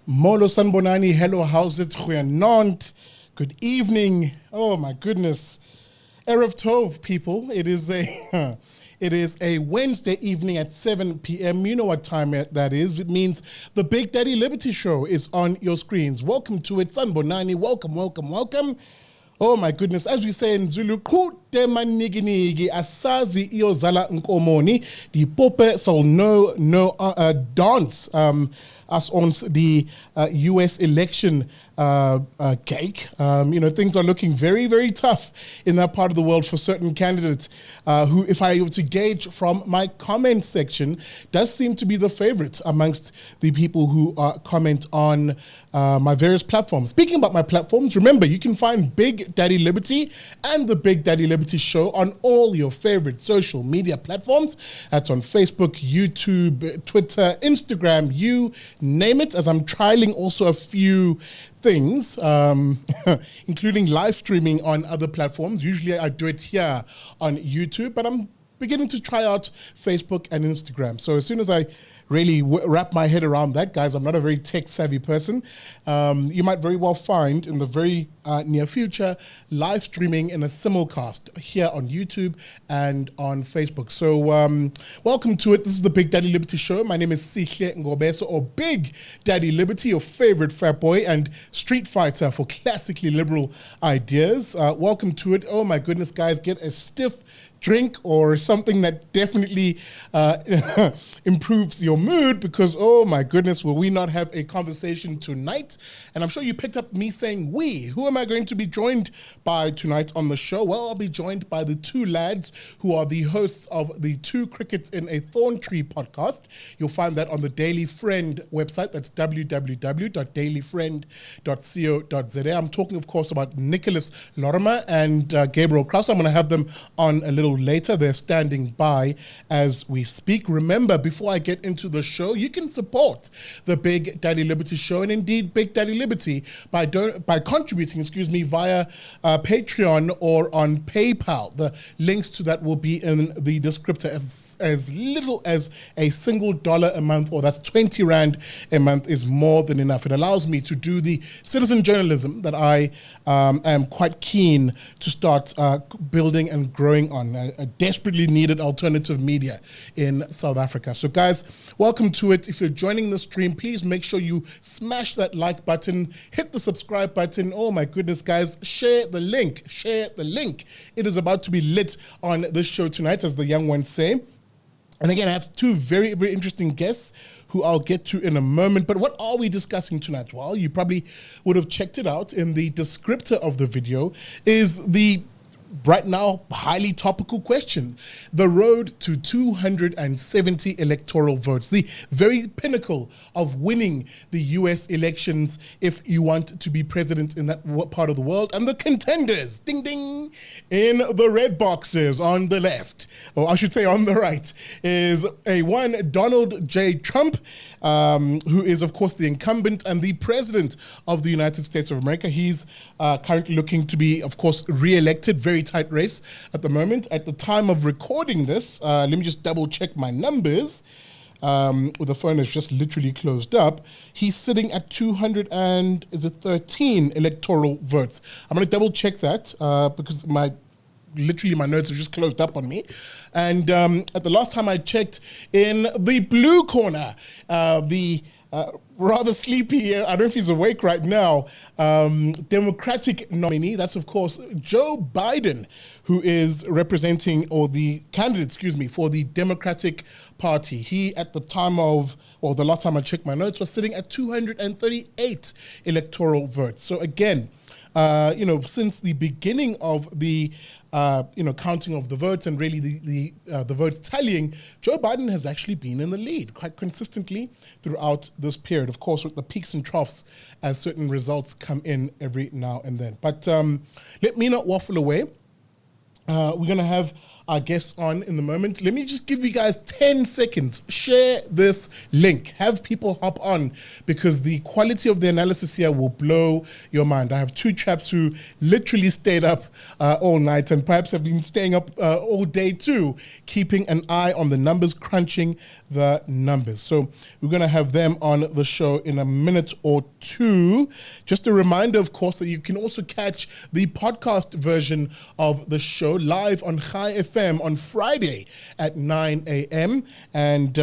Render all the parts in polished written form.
Molo Sanbonani, hello, how's it? Goeienaand. Good evening. Oh my goodness. Erev Tov, people. It is a Wednesday evening at 7 p.m. You know what time that is. It means the Big Daddy Liberty Show is on your screens. Welcome to it, Sanbonani. Welcome, welcome, welcome. Oh my goodness, as we say in Zulu, kude maniginigi asazi iyozala nkomoni. The pope shall no dance us on the US election cake. Things are looking very, very tough in that part of the world for certain candidates who, if I were to gauge from my comment section, does seem to be the favorite amongst the people who comment on my various platforms. Speaking about my platforms, remember, you can find Big Daddy Liberty and the Big Daddy Liberty Show on all your favorite social media platforms. That's on Facebook, YouTube, Twitter, Instagram, you name it, as I'm trialing also a few things, including live streaming on other platforms. Usually I do it here on YouTube, but I'm beginning to try out Facebook and Instagram. So as soon as I really wrap my head around that, guys, I'm not a very tech-savvy person. You might very well find in the very near future live streaming in a simulcast here on YouTube and on Facebook. So welcome to it. This is the Big Daddy Liberty Show. My name is Sihle Ngobeso, or Big Daddy Liberty, your favorite frat boy and street fighter for classically liberal ideas. Welcome to it. Oh my goodness, guys, get a stiff drink or something that definitely improves your mood, because oh my goodness, will we not have a conversation tonight? And I'm sure you picked up me saying we. Who am I going to be joined by tonight on the show? Well, I'll be joined by the two lads who are the hosts of the Two Crickets in a Thorntree podcast. You'll find that on the Daily Friend website. That's www.dailyfriend.co.za. I'm talking, of course, about Nicolas Lorimer and Gabriel Crouse. I'm going to have them on a little later. They're standing by as we speak. Remember, before I get into the show, you can support the Big Daddy Liberty Show and indeed Big Daddy Liberty by contributing, via Patreon or on PayPal. The links to that will be in the descriptor. As little as a single $1 a month, or that's 20 Rand a month, is more than enough. It allows me to do the citizen journalism that I am quite keen to start building and growing on. A desperately needed alternative media in South Africa. So guys, welcome to it. If you're joining the stream, please make sure you smash that like button, hit the subscribe button. Oh my goodness, guys, share the link. It is about to be lit on this show tonight, as the young ones say. And again, I have two very, very interesting guests who I'll get to in a moment. But what are we discussing tonight? Well, you probably would have checked it out in the descriptor of the video, is the right now highly topical question: the road to 270 electoral votes, the very pinnacle of winning the US elections if you want to be president in that part of the world. And the contenders, ding ding, in the red boxes on the left, or I should say on the right, is one Donald J. Trump, who is of course the incumbent and the president of the United States of America. He's currently looking to be, of course, re-elected. Very tight race at the moment. At the time of recording this, let me just double check my numbers. The phone is just literally closed up. He's sitting at 213 electoral votes. I'm going to double check that because my notes are just closed up on me. And at the last time I checked, in the blue corner, the rather sleepy, I don't know if he's awake right now, Democratic nominee, that's of course Joe Biden, who is representing, or the candidate, for the Democratic Party. He, at the time of, or the last time I checked my notes, was sitting at 238 electoral votes. So again, since the beginning of the counting of the votes and really the votes tallying, Joe Biden has actually been in the lead quite consistently throughout this period. Of course, with the peaks and troughs as certain results come in every now and then. But let me not waffle away. We're going to have our guests on in the moment. Let me just give you guys 10 seconds. Share this link. Have people hop on because the quality of the analysis here will blow your mind. I have two chaps who literally stayed up all night and perhaps have been staying up all day too, keeping an eye on the numbers, crunching the numbers. So we're going to have them on the show in a minute or two. Just a reminder, of course, that you can also catch the podcast version of the show live on Chai FM on Friday at 9 a.m. And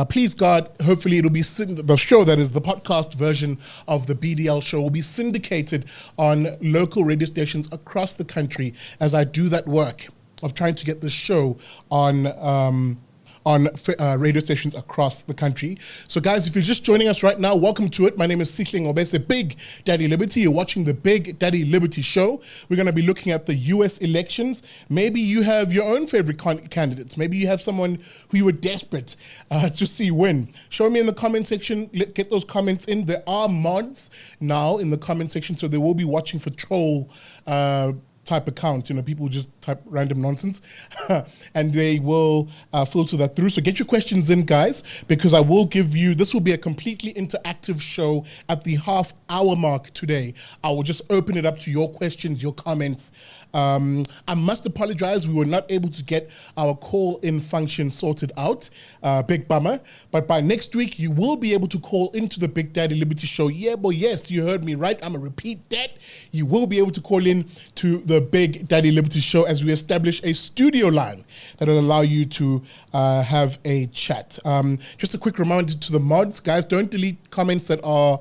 please God, hopefully it'll be the show, that is the podcast version of the BDL show, will be syndicated on local radio stations across the country as I do that work of trying to get the show on radio stations across the country. So guys, if you're just joining us right now, welcome to it. My name is Sikling Obese, Big Daddy Liberty. You're watching the Big Daddy Liberty Show. We're going to be looking at the US elections. Maybe you have your own favorite candidates. Maybe you have someone who you were desperate to see win. Show me in the comment section. Get those comments in. There are mods now in the comment section, so they will be watching for troll type accounts, people just type random nonsense and they will filter that through. So get your questions in, guys, because I will give you, this will be a completely interactive show at the half-hour mark today. I will just open it up to your questions, your comments. I must apologize, we were not able to get our call-in function sorted out. Big bummer. But by next week, you will be able to call into the Big Daddy Liberty Show. Yeah, boy, yes, you heard me right. I'm going to repeat that. You will be able to call in to the Big Daddy Liberty Show as we establish a studio line that will allow you to have a chat. Just a quick reminder to the mods, guys, don't delete comments that are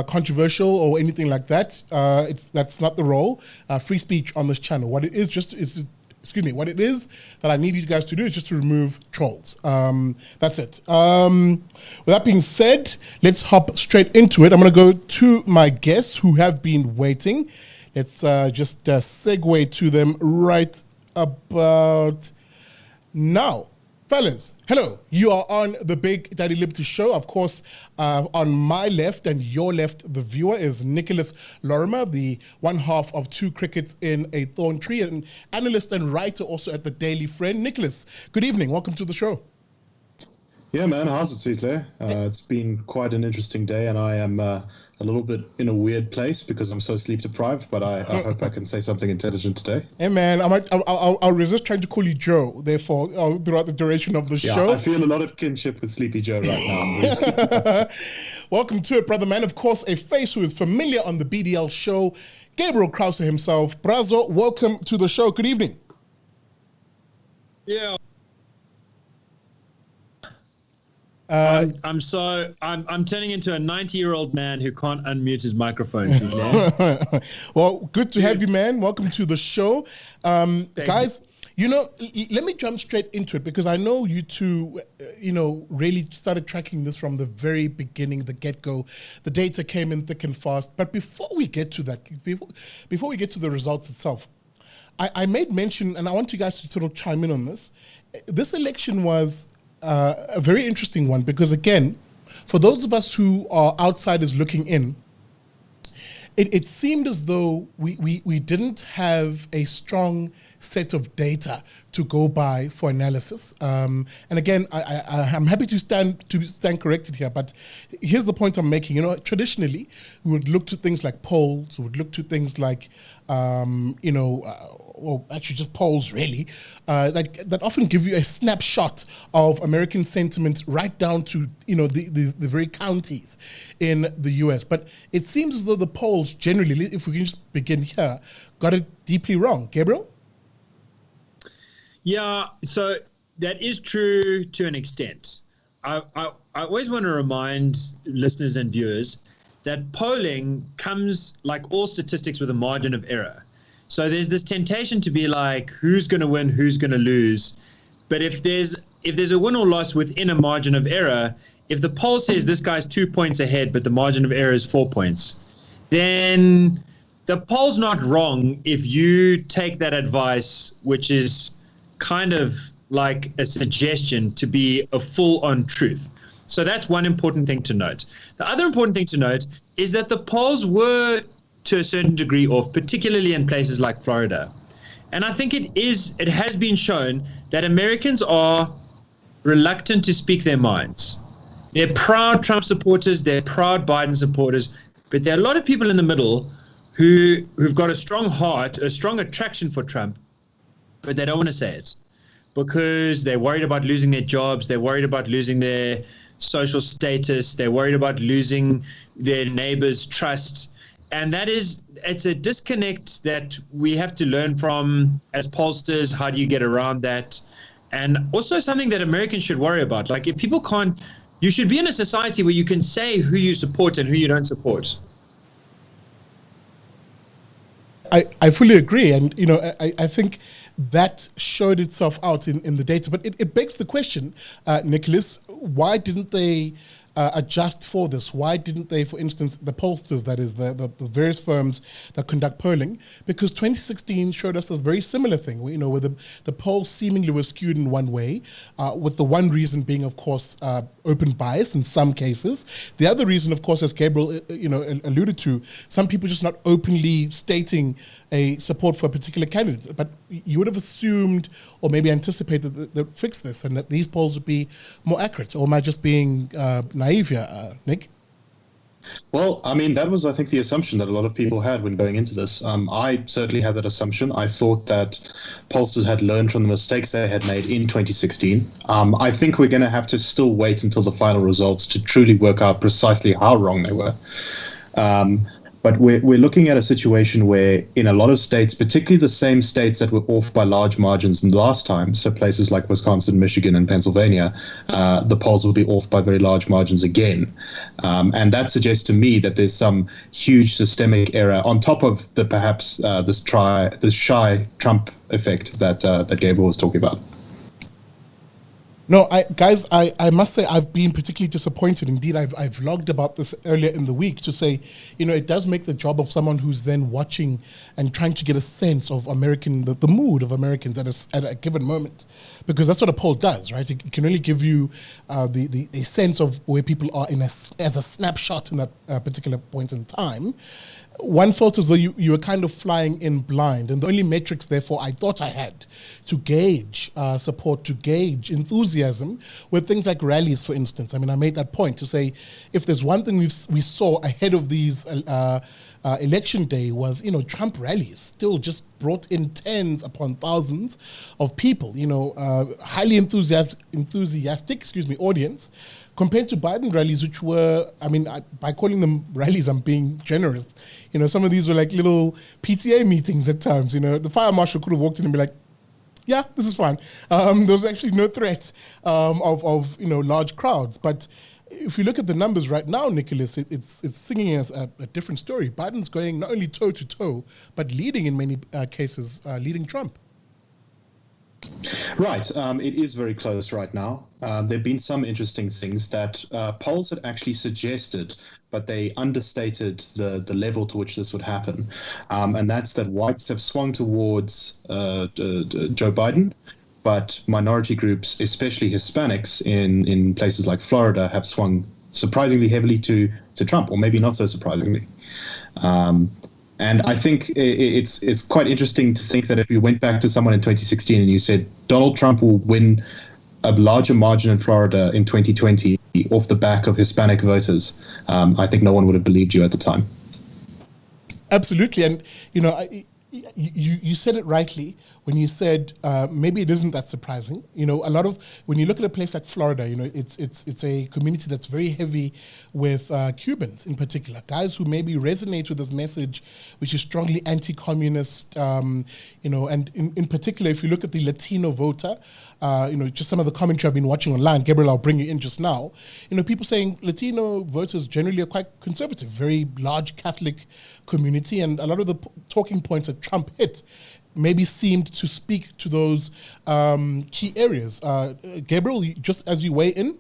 controversial or anything like that. That's not the role. Free speech on this channel. What it is what it is that I need you guys to do is just to remove trolls. That's it. With that being said, let's hop straight into it. I'm going to go to my guests who have been waiting. Let's just segue to them right about now. Fellas, hello. You are on the Big Daddy Liberty Show. Of course, on my left and your left, the viewer is Nicolas Lorimer, the one half of Two Crickets in a Thorntree, an analyst and writer also at the Daily Friend. Nicolas, good evening. Welcome to the show. Yeah, man. How's it, Cecile? It's been quite an interesting day, and I am a little bit in a weird place because I'm so sleep deprived, but I hope I can say something intelligent today. Hey, man, I'll resist trying to call you Joe, therefore, throughout the duration of the show. I feel a lot of kinship with Sleepy Joe right now. Welcome to it, brother man. Of course, a face who is familiar on the BDL Show, Gabriel Crouse himself. Brazo, welcome to the show. Good evening. Yeah. I'm turning into a 90-year-old man who can't unmute his microphone. Well, good to have you, man. Welcome to the show. Guys, let me jump straight into it because I know you two, really started tracking this from the very beginning, the get-go. The data came in thick and fast. But before we get to that, before we get to the results itself, I made mention, and I want you guys to sort of chime in on this. This election was a very interesting one because, again, for those of us who are outsiders looking in, it seemed as though we didn't have a strong set of data to go by for analysis. And again, I'm happy to stand corrected here, but here's the point I'm making. Traditionally, we would look to things like polls, we would look to things like, well, actually just polls really, that often give you a snapshot of American sentiment right down to, the very counties in the US. But it seems as though the polls generally, if we can just begin here, got it deeply wrong. Gabriel? Yeah, so that is true to an extent. I always want to remind listeners and viewers that polling comes, like all statistics, with a margin of error. So there's this temptation to be like, who's going to win, who's going to lose? But if there's a win or loss within a margin of error, if the poll says this guy's 2 points ahead, but the margin of error is 4 points, then the poll's not wrong if you take that advice, which is kind of like a suggestion, to be a full-on truth. So that's one important thing to note. The other important thing to note is that the polls were, to a certain degree, off, particularly in places like Florida. And I think it has been shown that Americans are reluctant to speak their minds. They're proud Trump supporters, they're proud Biden supporters, but there are a lot of people in the middle who've got a strong heart, a strong attraction for Trump, but they don't want to say it because they're worried about losing their jobs, they're worried about losing their social status, they're worried about losing their neighbors' trust. And it's a disconnect that we have to learn from as pollsters. How do you get around that? And also something that Americans should worry about. Like, if people can't, you should be in a society where you can say who you support and who you don't support. I fully agree. And, I think that showed itself out in the data. But it begs the question, Nicholas, why didn't they adjust for this? Why didn't they, for instance, the pollsters, that is the various firms that conduct polling, because 2016 showed us this very similar thing, where the polls seemingly were skewed in one way, with the one reason being, of course, open bias in some cases. The other reason, of course, as Gabriel alluded to, some people just not openly stating a support for a particular candidate. But you would have assumed or maybe anticipated that they'd fix this and that these polls would be more accurate. Or am I just being naive here, Nick? Well, I mean, that was, I think, the assumption that a lot of people had when going into this. I certainly had that assumption. I thought that pollsters had learned from the mistakes they had made in 2016. I think we're going to have to still wait until the final results to truly work out precisely how wrong they were. But we're looking at a situation where in a lot of states, particularly the same states that were off by large margins in the last time, so places like Wisconsin, Michigan, and Pennsylvania, the polls will be off by very large margins again. And that suggests to me that there's some huge systemic error on top of the perhaps this shy Trump effect that Gabriel was talking about. No, I must say I've been particularly disappointed. Indeed, I've vlogged about this earlier in the week to say, it does make the job of someone who's then watching and trying to get a sense of the mood of Americans at a given moment, because that's what a poll does, right? It can only give you a sense of where people are as a snapshot in that particular point in time. One felt as though you were kind of flying in blind, and the only metrics, therefore, I thought I had to gauge support, to gauge enthusiasm, were things like rallies, for instance. I mean, I made that point to say, if there's one thing we saw ahead of these election day was, Trump rallies still just brought in tens upon thousands of people, highly enthusiastic, audience, compared to Biden rallies, which were, by calling them rallies, I'm being generous. Some of these were like little PTA meetings at times. The fire marshal could have walked in and be like, yeah, this is fine. There was actually no threat of large crowds. But if you look at the numbers right now, Nicholas, it's singing us a different story. Biden's going not only toe to toe, but leading in many cases, leading Trump. Right. It is very close right now. There have been some interesting things that polls had actually suggested, but they understated the level to which this would happen. And that's that whites have swung towards Joe Biden, but minority groups, especially Hispanics in places like Florida, have swung surprisingly heavily to Trump, or maybe not so surprisingly. And I think it's quite interesting to think that if you went back to someone in 2016 and you said Donald Trump will win a larger margin in Florida in 2020 off the back of Hispanic voters, I think no one would have believed you at the time. Absolutely. And, you said it rightly when you said maybe it isn't that surprising. A lot of, when you look at a place like Florida, it's a community that's very heavy with Cubans in particular, guys who maybe resonate with this message, which is strongly anti-communist, and in particular, if you look at the Latino voter, just some of the commentary I've been watching online, Gabriel, I'll bring you in just now, people saying Latino voters generally are quite conservative, very large Catholic community, and a lot of the talking points that Trump hit maybe seemed to speak to those key areas. Gabriel, just as you weigh in?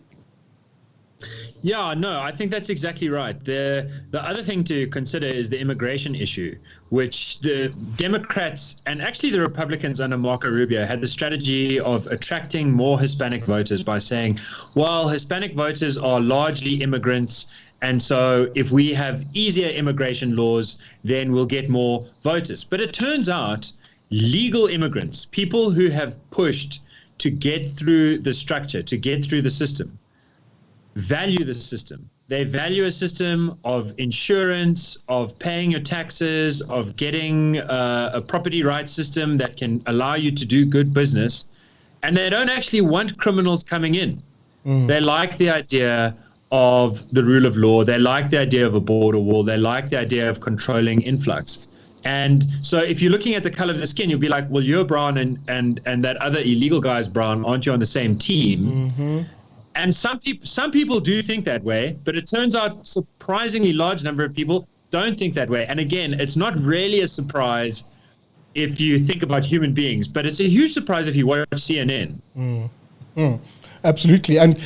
Yeah, no, I think that's exactly right. The other thing to consider is the immigration issue, which the Democrats and actually the Republicans under Marco Rubio had the strategy of attracting more Hispanic voters by saying, well, Hispanic voters are largely immigrants, and so if we have easier immigration laws, then we'll get more voters. But it turns out legal immigrants, people who have pushed to get through the structure, to get through the system, value the system. They value a system of insurance, of paying your taxes, of getting a property rights system that can allow you to do good business. And they don't actually want criminals coming in. They like the idea of the rule of law. They like the idea of a border wall. They like the idea of controlling influx. And so if you're looking at the color of the skin, you'll be like, well, you're brown and that other illegal guy's brown. Aren't you on the same team? And some people do think that way, but it turns out surprisingly large number of people don't think that way. And again, it's not really a surprise if you think about human beings, but it's a huge surprise if you watch CNN. Absolutely. And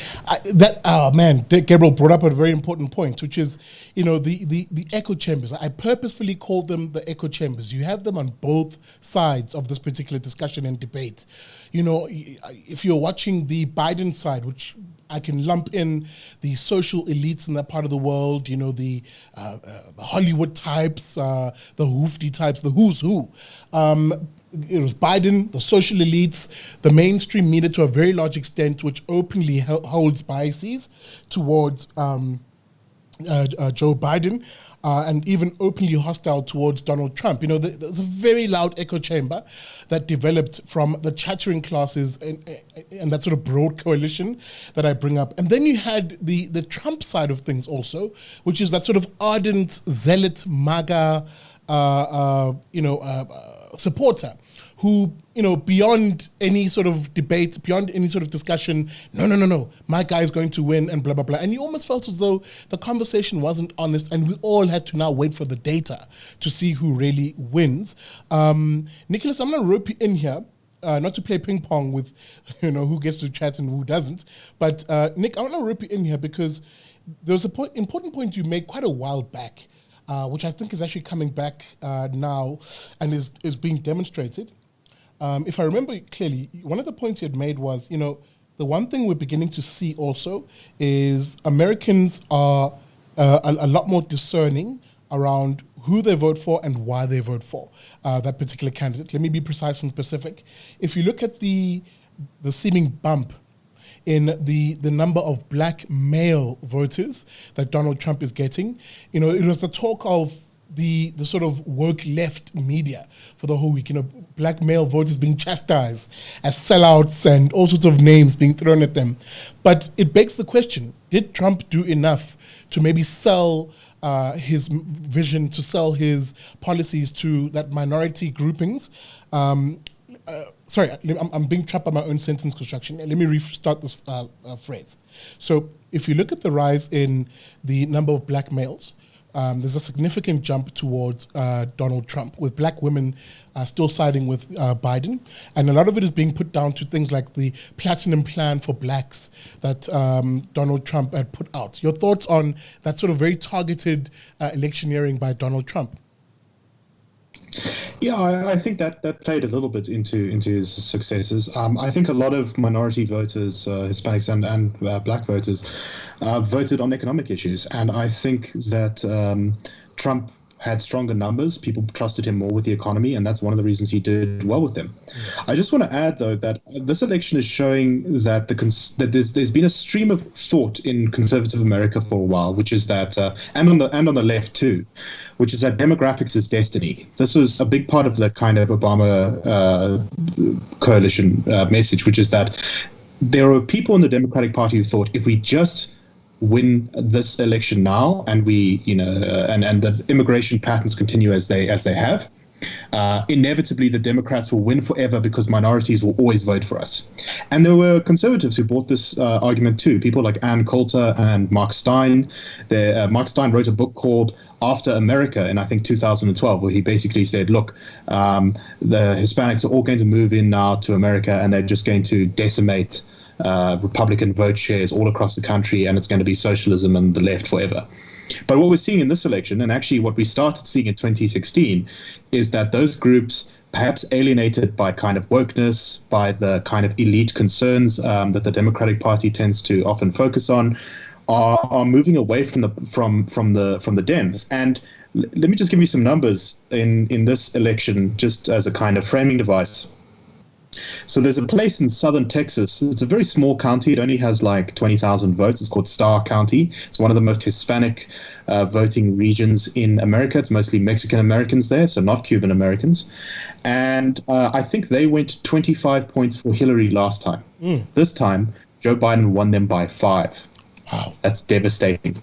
Gabriel brought up a very important point, which is, the echo chambers. I purposefully call them the echo chambers. You have them on both sides of this particular discussion and debate. If you're watching the Biden side, which I can lump in the social elites in that part of the world, the Hollywood types, the hoofty types, the who's who. It was Biden, the social elites, the mainstream media to a very large extent, which openly holds biases towards Joe Biden, and even openly hostile towards Donald Trump. There's a very loud echo chamber that developed from the chattering classes and that sort of broad coalition that I bring up. And then you had the Trump side of things also, which is that sort of ardent, zealot, MAGA, supporter who, beyond any sort of debate, beyond any sort of discussion, no, my guy is going to win and blah, blah, blah. And you almost felt as though the conversation wasn't honest and we all had to now wait for the data to see who really wins. Nicholas, I'm going to rope you in here, not to play ping pong with, who gets to chat and who doesn't. But Nick, I want to rope you in here because there's an important point you made quite a while back, which I think is actually coming back now and is being demonstrated. If I remember clearly, one of the points you had made was, the one thing we're beginning to see also is Americans are a lot more discerning around who they vote for and why they vote for that particular candidate. Let me be precise and specific. If you look at the seeming bump in the number of black male voters that Donald Trump is getting, it was the talk of the sort of woke left media for the whole week, black male voters being chastised as sellouts and all sorts of names being thrown at them. But it begs the question, did Trump do enough to maybe sell his vision, to sell his policies to that minority groupings? Sorry, I'm being trapped by my own sentence construction. Let me restart this phrase. So if you look at the rise in the number of black males, there's a significant jump towards Donald Trump, with black women still siding with Biden. And a lot of it is being put down to things like the platinum plan for blacks that Donald Trump had put out. Your thoughts on that sort of very targeted electioneering by Donald Trump? Yeah, I think that played a little bit into his successes. I think a lot of minority voters, Hispanics and black voters, voted on economic issues. And I think that Trump had stronger numbers. People trusted him more with the economy, and that's one of the reasons he did well with them. I just want to add, though, that this election is showing that that there's been a stream of thought in conservative America for a while, which is that, and on the left too, which is that demographics is destiny. This was a big part of the kind of Obama coalition message, which is that there are people in the Democratic Party who thought if we just win this election now and we, and the immigration patterns continue as they have, inevitably the Democrats will win forever because minorities will always vote for us. And there were conservatives who bought this argument too. People like Ann Coulter and Mark Stein. Mark Stein wrote a book called After America in, I think, 2012, where he basically said, look, the Hispanics are all going to move in now to America and they're just going to decimate Republican vote shares all across the country, and it's going to be socialism and the left forever. But what we're seeing in this election, and actually what we started seeing in 2016, is that those groups, perhaps alienated by kind of wokeness, by the kind of elite concerns that the Democratic Party tends to often focus on, are moving away from the Dems. And let me just give you some numbers in this election, just as a kind of framing device. So there's a place in southern Texas. It's a very small county. It only has like 20,000 votes. It's called Starr County. It's one of the most Hispanic voting regions in America. It's mostly Mexican Americans there, so not Cuban Americans. And I think they went 25 points for Hillary last time. This time, Joe Biden won them by 5. Wow. That's devastating.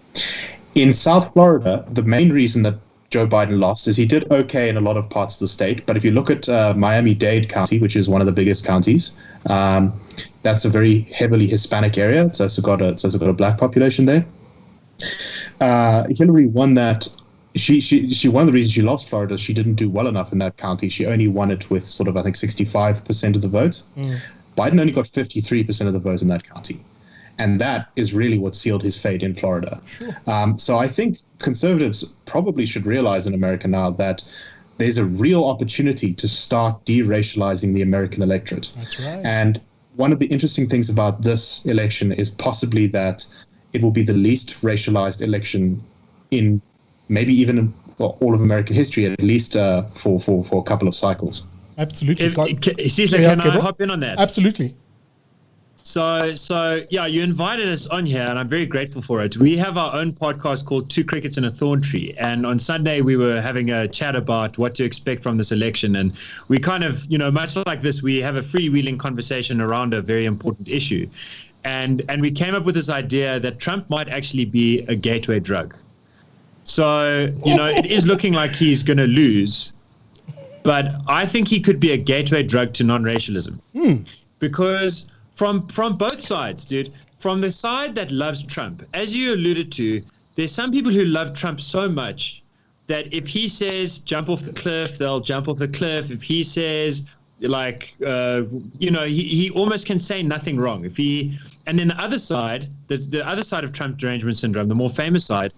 In South Florida, the main reason that Joe Biden lost is he did okay in a lot of parts of the state. But if you look at Miami-Dade County, which is one of the biggest counties, that's a very heavily Hispanic area. It's also got a black population there. Hillary won that. She one of the reasons she lost Florida is she didn't do well enough in that county. She only won it with sort of, I think, 65% of the vote. Biden only got 53% of the vote in that county. And that is really what sealed his fate in Florida. Sure. So I think conservatives probably should realize in America now that there's a real opportunity to start deracializing the American electorate. That's right. And one of the interesting things about this election is possibly that it will be the least racialized election in maybe even in all of American history, at least for a couple of cycles. Absolutely. Can I hop in on that? Absolutely. So yeah, you invited us on here, and I'm very grateful for it. We have our own podcast called Two Crickets and a Thorntree, and on Sunday we were having a chat about what to expect from this election, and we kind of, much like this, we have a freewheeling conversation around a very important issue, and we came up with this idea that Trump might actually be a gateway drug. So it is looking like he's going to lose, but I think he could be a gateway drug to non-racialism, because from both sides, dude. From the side that loves Trump, as you alluded to, there's some people who love Trump so much that if he says jump off the cliff, they'll jump off the cliff. If he says he almost can say nothing wrong. And then the other side, the other side of Trump derangement syndrome, the more famous side,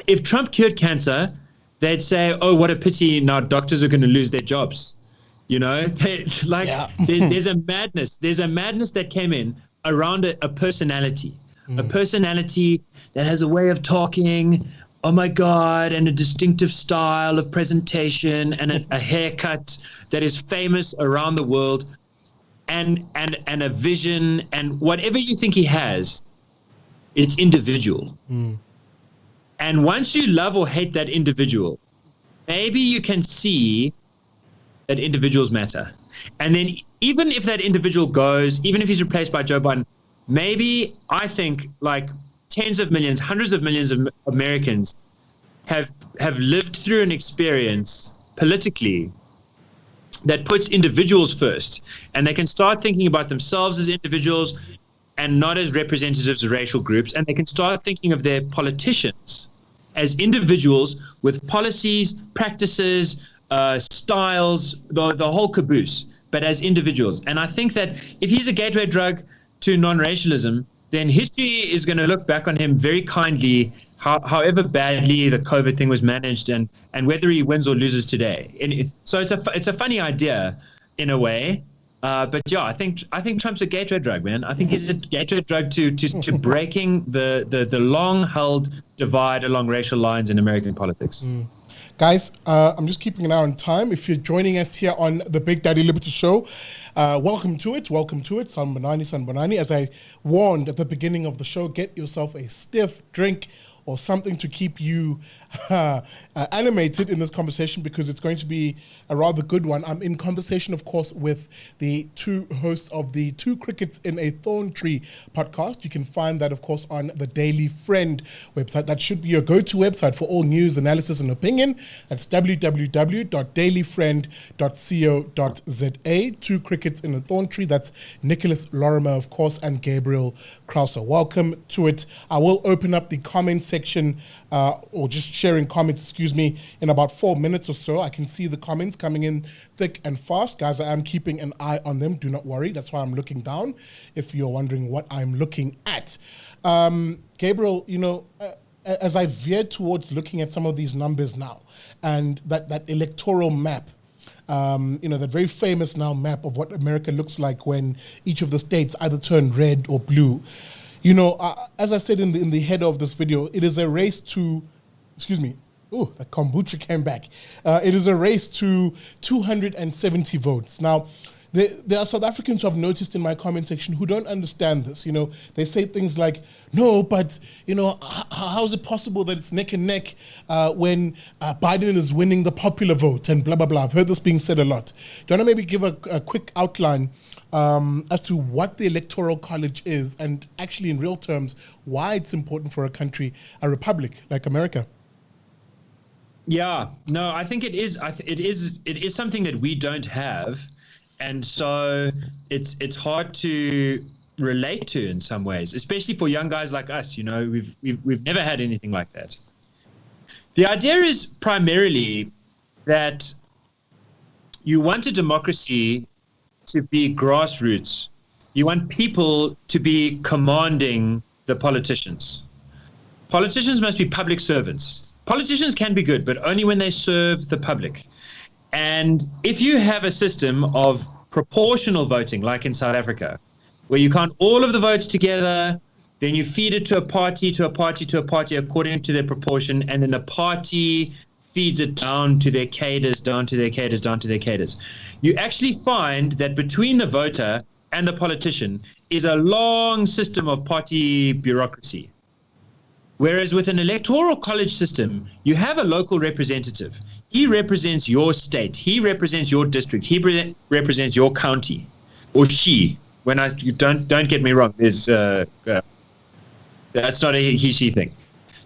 if Trump cured cancer, they'd say, oh, what a pity, now doctors are going to lose their jobs. There's a madness. There's a madness that came in around a personality, a personality that has a way of talking, oh my God, and a distinctive style of presentation and a haircut that is famous around the world, and a vision, and whatever you think he has, it's individual. And once you love or hate that individual, maybe you can see that individuals matter. And then even if that individual goes, even if he's replaced by Joe Biden, maybe I think like tens of millions, hundreds of millions of Americans have lived through an experience politically that puts individuals first, and they can start thinking about themselves as individuals and not as representatives of racial groups, and they can start thinking of their politicians as individuals with policies, practices, styles, the whole caboose, but as individuals. And I think that if he's a gateway drug to non-racialism, then history is going to look back on him very kindly, however badly the COVID thing was managed, and whether he wins or loses today. So it's a funny idea in a way, but yeah, I think Trump's a gateway drug, man. I think he's a gateway drug to breaking the long-held divide along racial lines in American politics. Guys, I'm just keeping an eye on time. If you're joining us here on the Big Daddy Liberty Show, welcome to it. Sanbonani. As I warned at the beginning of the show, get yourself a stiff drink or something to keep you animated in this conversation, because it's going to be a rather good one. I'm in conversation, of course, with the two hosts of the Two Crickets in a Thorntree podcast. You can find that, of course, on the Daily Friend website. That should be your go-to website for all news, analysis, and opinion. That's www.dailyfriend.co.za. Two Crickets in a Thorntree. That's Nicolas Lorimer, of course, and Gabriel Crouse. Welcome to it. I will open up the comment section, or just sharing comments, in about 4 minutes or so. I can see the comments coming in thick and fast. Guys, I am keeping an eye on them. Do not worry. That's why I'm looking down, if you're wondering what I'm looking at. Gabriel, as I veered towards looking at some of these numbers now, and that electoral map, that very famous now map of what America looks like when each of the states either turn red or blue. As I said in the header of this video, it is a race to, Oh, the kombucha came back. It is a race to 270 votes. Now, there are South Africans who I've noticed in my comment section who don't understand this. You know, they say things like, no, but, you know, how is it possible that it's neck and neck when Biden is winning the popular vote and blah, blah, blah. I've heard this being said a lot. Do you want to maybe give a quick outline as to what the Electoral College is and actually in real terms, why it's important for a country, a republic like America? Yeah, no, I think it is. It is something that we don't have. And so it's hard to relate to in some ways, especially for young guys like us. You know, we've never had anything like that. The idea is primarily that you want a democracy to be grassroots. You want people to be commanding the politicians. Politicians must be public servants. Politicians can be good, but only when they serve the public. And if you have a system of proportional voting, like in South Africa, where you count all of the votes together, then you feed it to a party, to a party, to a party according to their proportion, and then the party feeds it down to their cadres, down to their cadres, down to their cadres. You actually find that between the voter and the politician is a long system of party bureaucracy. Whereas with an electoral college system, you have a local representative. He represents your state. He represents your district. He represents your county, or she. Don't get me wrong. There's that's not a he/she thing.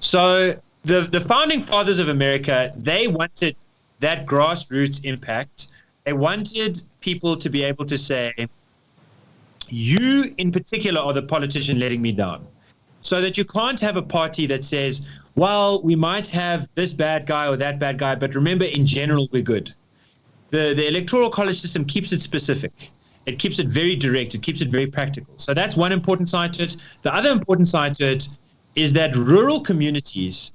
So the founding fathers of America, they wanted that grassroots impact. They wanted people to be able to say, "You in particular are the politician letting me down." So that you can't have a party that says, well, we might have this bad guy or that bad guy, but remember, in general, we're good. The electoral college system keeps it specific. It keeps it very direct. It keeps it very practical. So that's one important side to it. The other important side to it is that rural communities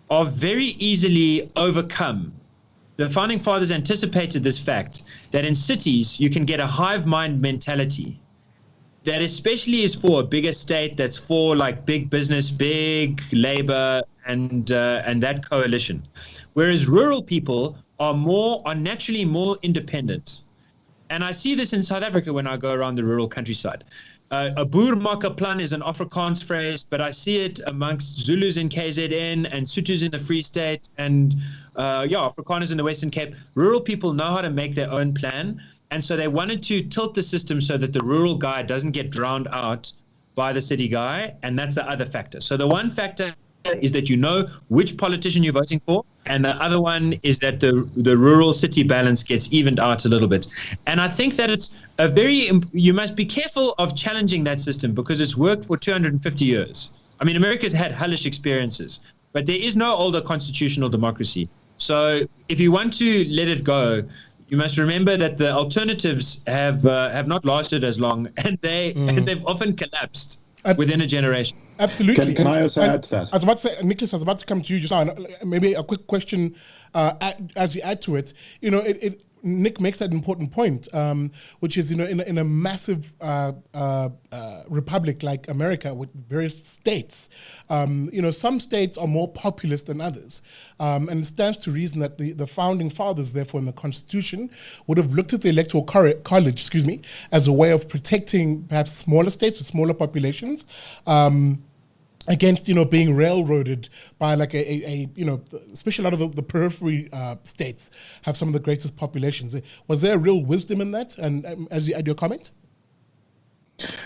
are very easily overcome. The founding fathers anticipated this fact that in cities, you can get a hive mind mentality that especially is for a bigger state, that's for like big business, big labor, and that coalition. Whereas rural people are naturally more independent. And I see this in South Africa when I go around the rural countryside. A boer maak 'n plan is an Afrikaans phrase, but I see it amongst Zulus in KZN and Sothos in the Free State and Afrikaners in the Western Cape. Rural people know how to make their own plan. And so they wanted to tilt the system so that the rural guy doesn't get drowned out by the city guy. And that's the other factor. So the one factor is that you know which politician you're voting for. And the other one is that the rural city balance gets evened out a little bit. And I think that it's you must be careful of challenging that system because it's worked for 250 years. I mean, America's had hellish experiences, but there is no older constitutional democracy. So if you want to let it go, you must remember that the alternatives have not lasted as long, and they've often collapsed within a generation. Absolutely. Can I also add to that? I was about to say, Nicholas, I was about to come to you just now. Maybe a quick question as you add to it. You know, Nick makes that important point, which is, you know, in a massive republic like America with various states, you know, some states are more populous than others. And it stands to reason that the founding fathers, therefore, in the Constitution, would have looked at the Electoral College, as a way of protecting perhaps smaller states with smaller populations, against, you know, being railroaded by like a you know, especially a lot of the periphery states have some of the greatest populations. Was there real wisdom in that? And as you add your comment?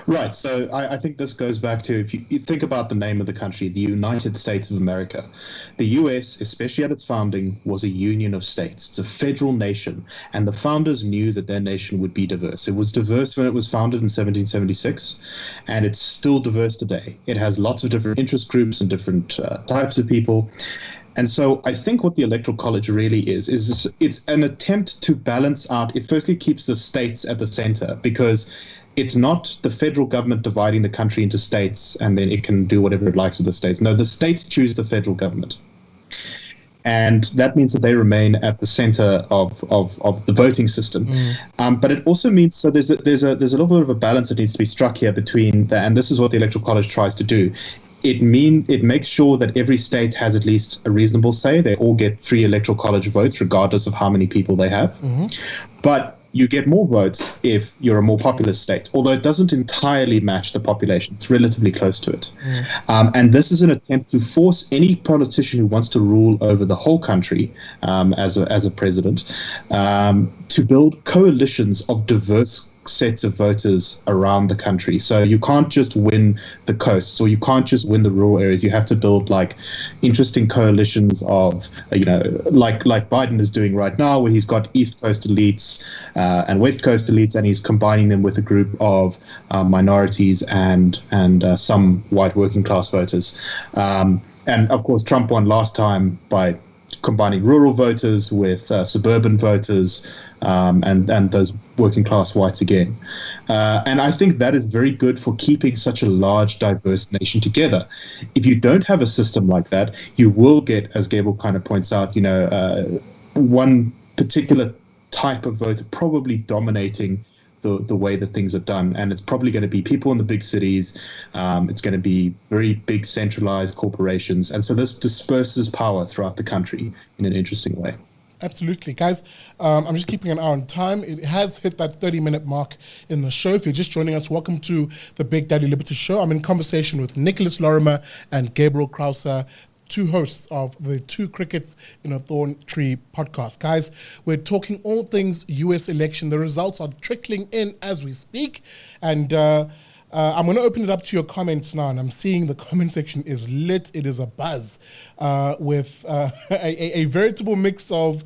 Right. So I think this goes back to, if you think about the name of the country, the United States of America. The US, especially at its founding, was a union of states. It's a federal nation. And the founders knew that their nation would be diverse. It was diverse when it was founded in 1776, and it's still diverse today. It has lots of different interest groups and different types of people. And so I think what the Electoral College really is it's an attempt to balance out. It firstly keeps the states at the center, because it's not the federal government dividing the country into states and then it can do whatever it likes with the states. No, the states choose the federal government. And that means that they remain at the center of the voting system. But it also means, so there's a little bit of a balance that needs to be struck here between and this is what the Electoral College tries to do. it makes sure that every state has at least a reasonable say. They all get 3 electoral college votes, regardless of how many people they have. But you get more votes if you're a more populous state, although it doesn't entirely match the population. It's relatively close to it. And this is an attempt to force any politician who wants to rule over the whole country as a president to build coalitions of diverse sets of voters around the country. So you can't just win the coasts, or you can't just win the rural areas. You have to build like interesting coalitions of, like Biden is doing right now, where he's got East Coast elites and West Coast elites, and he's combining them with a group of minorities and some white working class voters. And of course, Trump won last time by combining rural voters with suburban voters, and those working class whites again. And I think that is very good for keeping such a large, diverse nation together. If you don't have a system like that, you will get, as Gabriel kind of points out, one particular type of voter probably dominating the way that things are done. And it's probably going to be people in the big cities. It's going to be very big centralized corporations. And so this disperses power throughout the country in an interesting way. Absolutely. Guys, I'm just keeping an eye on time. It has hit that 30-minute mark in the show. If you're just joining us, welcome to the Big Daddy Liberty Show. I'm in conversation with Nicolas Lorimer and Gabriel Crouse, two hosts of the Two Crickets in a Thorntree podcast. Guys, we're talking all things US election. The results are trickling in as we speak. And I'm going to open it up to your comments now, and I'm seeing the comment section is lit. It is a buzz with a veritable mix of,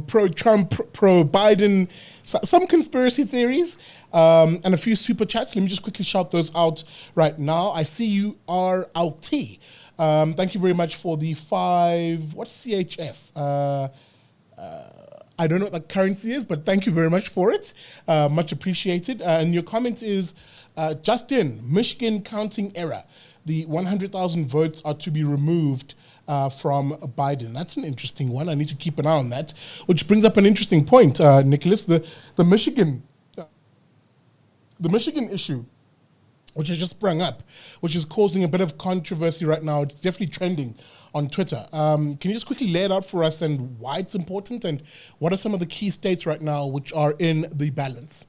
pro-Trump, pro-Biden, some conspiracy theories, and a few super chats. Let me just quickly shout those out right now. I see you, RLT. Thank you very much for the 5. What's CHF? I don't know what the currency is, but thank you very much for it. Much appreciated. And your comment is, Justin, Michigan counting error. The 100,000 votes are to be removed from Biden. That's an interesting one. I need to keep an eye on that. Which brings up an interesting point, Nicholas. The Michigan issue, which has just sprung up, which is causing a bit of controversy right now. It's definitely trending on Twitter. Can you just quickly lay it out for us and why it's important, and what are some of the key states right now which are in the balance?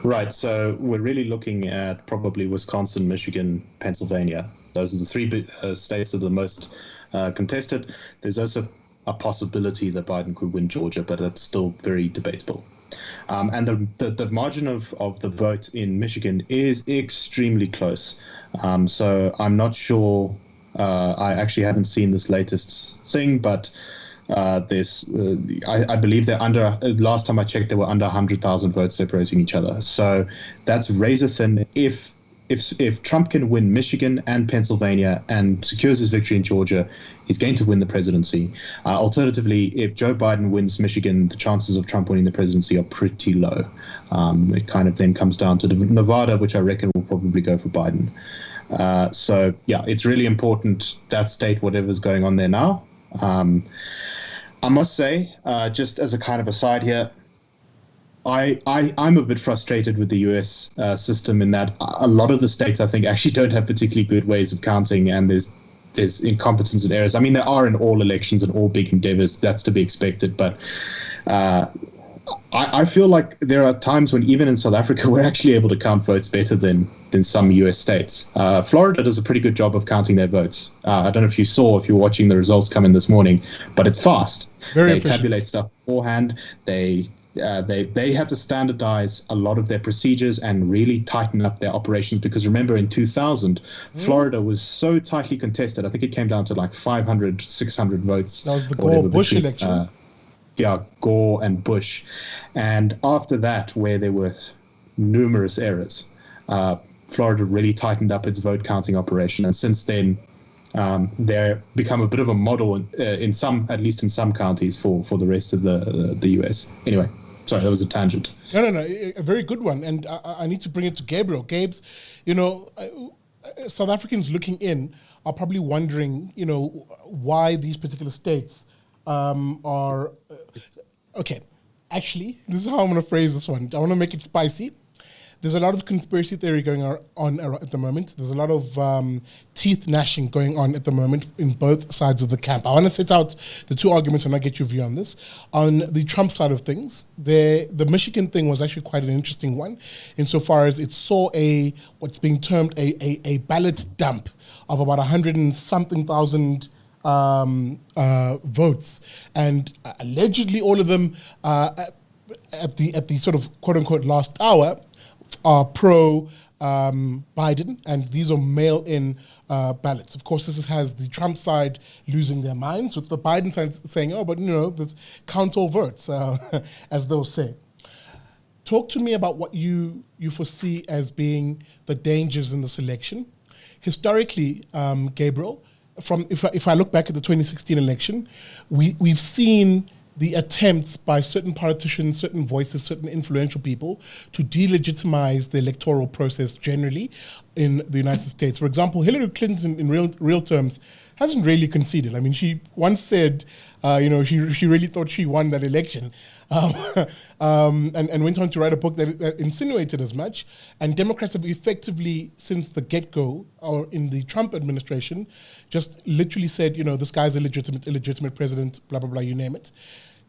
Right, so we're really looking at probably Wisconsin, Michigan, Pennsylvania. Those are the 3 states that are the most contested. There's also a possibility that Biden could win Georgia, but that's still very debatable. And the margin of the vote in Michigan is extremely close. So I'm not sure. I actually haven't seen this latest thing, but I believe they're under. Last time I checked, there were under 100,000 votes separating each other. So that's razor thin. If Trump can win Michigan and Pennsylvania and secures his victory in Georgia, he's going to win the presidency. Alternatively, if Joe Biden wins Michigan, the chances of Trump winning the presidency are pretty low. It kind of then comes down to Nevada, which I reckon will probably go for Biden. So yeah, it's really important, that state, whatever's going on there now. I must say, just as a kind of aside here, I'm a bit frustrated with the US system in that a lot of the states, I think, actually don't have particularly good ways of counting, and there's incompetence and errors. I mean, there are in all elections and all big endeavors. That's to be expected. But I feel like there are times when even in South Africa, we're actually able to count votes better than some US states. Florida does a pretty good job of counting their votes. I don't know if you're watching the results come in this morning, but it's fast. Very they efficient. Tabulate stuff beforehand. They have to standardize a lot of their procedures and really tighten up their operations, because remember in 2000, Florida was so tightly contested. I think it came down to like 500, 600 votes. That was the Gore-Bush election. Gore and Bush. And after that, where there were numerous errors, Florida really tightened up its vote counting operation. And since then, they're become a bit of a model at least in some counties for the rest of the US. Anyway, sorry, that was a tangent. No, a very good one. And I need to bring it to Gabriel. Gabes, South Africans looking in are probably wondering, why these particular states are okay. Actually, this is how I'm going to phrase this one. I want to make it spicy. there's a lot of conspiracy theory going on at the moment. There's a lot of teeth gnashing going on at the moment in both sides of the camp. I want to set out the two arguments and I'll get your view on this. On the Trump side of things, the Michigan thing was actually quite an interesting one, insofar as it saw what's being termed a ballot dump of about 100 and something thousand votes, and allegedly all of them at the sort of quote unquote last hour are pro Biden, and these are mail-in ballots. Of course, this has the Trump side losing their minds, with the Biden side saying, "Oh, but this count all votes," as they'll say. Talk to me about what you foresee as being the dangers in this election. Historically, Gabriel, if I look back at the 2016 election, we've seen the attempts by certain politicians, certain voices, certain influential people to delegitimize the electoral process generally in the United States. For example, Hillary Clinton, in real terms, hasn't really conceded. I mean, she once said, she really thought she won that election, and went on to write a book that insinuated as much. And Democrats have effectively, since the get-go, or in the Trump administration, just literally said, this guy's a illegitimate president, blah, blah, blah, you name it.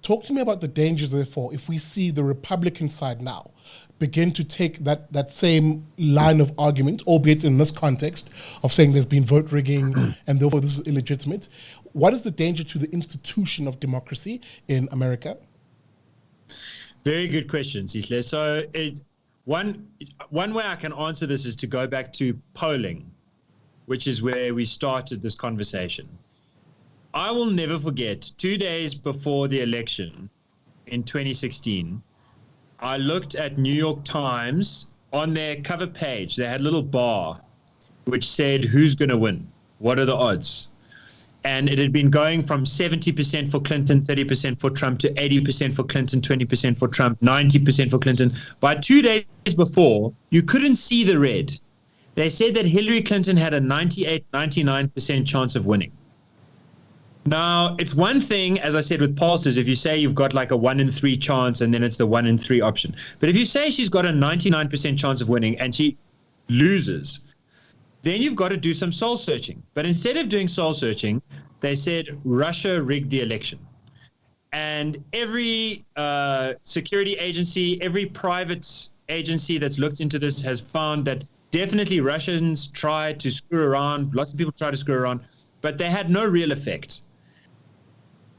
Talk to me about the dangers, therefore, if we see the Republican side now begin to take that same line of argument, albeit in this context of saying there's been vote rigging and therefore this is illegitimate. What is the danger to the institution of democracy in America? Very good question, Sihle. So one way I can answer this is to go back to polling, which is where we started this conversation. I will never forget, 2 days before the election in 2016, I looked at New York Times. On their cover page, they had a little bar which said, who's going to win? What are the odds? And it had been going from 70% for Clinton, 30% for Trump, to 80% for Clinton, 20% for Trump, 90% for Clinton. By 2 days before, you couldn't see the red. They said that Hillary Clinton had a 98, 99% chance of winning. Now, it's one thing, as I said, with pollsters, if you say you've got like a 1 in 3 chance and then it's the 1 in 3 option. But if you say she's got a 99% chance of winning and she loses, then you've got to do some soul searching. But instead of doing soul searching, they said Russia rigged the election. And every security agency, every private agency that's looked into this has found that definitely Russians tried to screw around. Lots of people tried to screw around, but they had no real effect.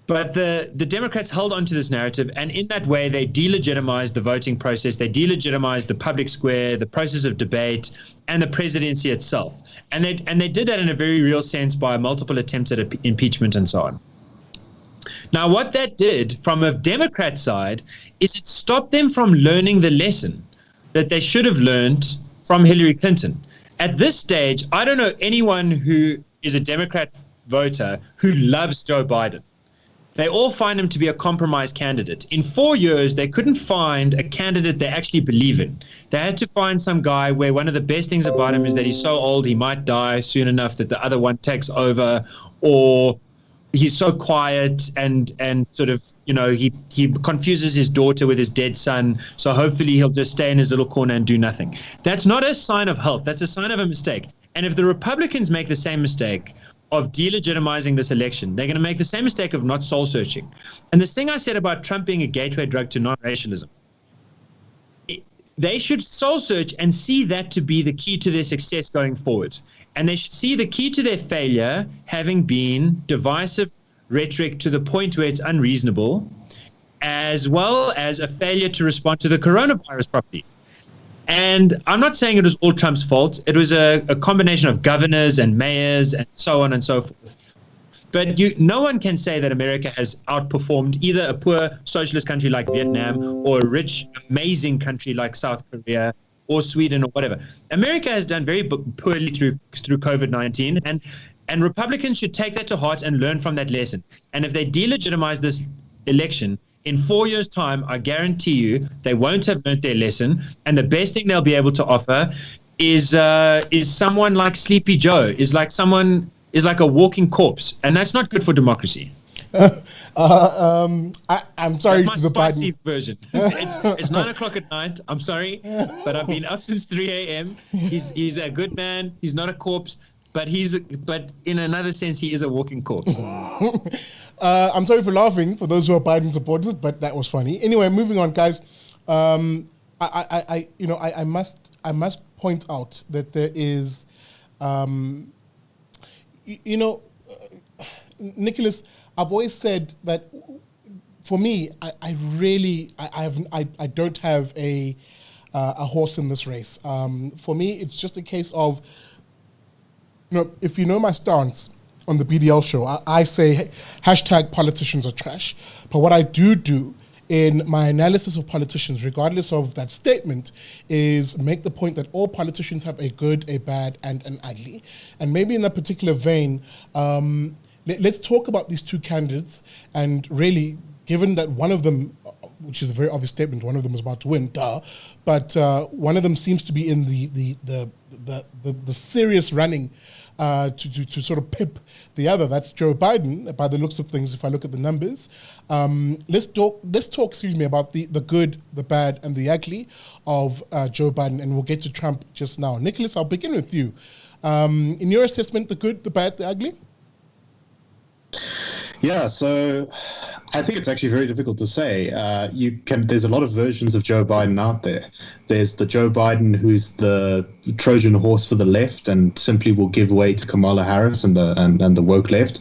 But the Democrats held on to this narrative, and in that way, they delegitimized the voting process. They delegitimized the public square, the process of debate, and the presidency itself. And they did that in a very real sense by multiple attempts at impeachment and so on. Now, what that did from a Democrat side is it stopped them from learning the lesson that they should have learned from Hillary Clinton. At this stage, I don't know anyone who is a Democrat voter who loves Joe Biden. They all find him to be a compromise candidate. In 4 years, they couldn't find a candidate they actually believe in. They had to find some guy where one of the best things about him is that he's so old he might die soon enough that the other one takes over, or he's so quiet and sort of, he confuses his daughter with his dead son, so hopefully he'll just stay in his little corner and do nothing. That's not a sign of health. That's a sign of a mistake. And if the Republicans make the same mistake of delegitimizing this election, they're going to make the same mistake of not soul searching. And this thing I said about Trump being a gateway drug to non-racialism, they should soul search and see that to be the key to their success going forward. And they should see the key to their failure having been divisive rhetoric to the point where it's unreasonable, as well as a failure to respond to the coronavirus properly. And I'm not saying it was all Trump's fault. It was a combination of governors and mayors and so on and so forth. But no one can say that America has outperformed either a poor socialist country like Vietnam or a rich, amazing country like South Korea or Sweden or whatever. America has done very poorly through COVID-19, and Republicans should take that to heart and learn from that lesson. And if they delegitimize this election, in 4 years' time, I guarantee you they won't have learned their lesson, and the best thing they'll be able to offer is someone like Sleepy Joe, is like a walking corpse, and that's not good for democracy. I'm sorry That's to the my spicy Biden. version. It's 9 o'clock at night. I'm sorry, but I've been up since 3 a.m. He's a good man. He's not a corpse, but but in another sense, he is a walking corpse. I'm sorry for laughing for those who are Biden supporters, but that was funny. Anyway, moving on, guys. I must point out that there is, Nicholas, I've always said that for me, I don't have a horse in this race. For me, it's just a case of, if you know my stance on the BDL show, I say hashtag politicians are trash. But what I do in my analysis of politicians, regardless of that statement, is make the point that all politicians have a good, a bad, and an ugly. And maybe in that particular vein, let's talk about these two candidates. And really, given that one of them, which is a very obvious statement, one of them is about to win, but one of them seems to be in the serious running to sort of pip the other. That's Joe Biden, by the looks of things, if I look at the numbers. Let's talk, about the good, the bad, and the ugly of Joe Biden, and we'll get to Trump just now. Nicholas, I'll begin with you. In your assessment, the good, the bad, the ugly? Yeah, so I think it's actually very difficult to say. There's a lot of versions of Joe Biden out there. There's the Joe Biden who's the Trojan horse for the left and simply will give way to Kamala Harris and the woke left.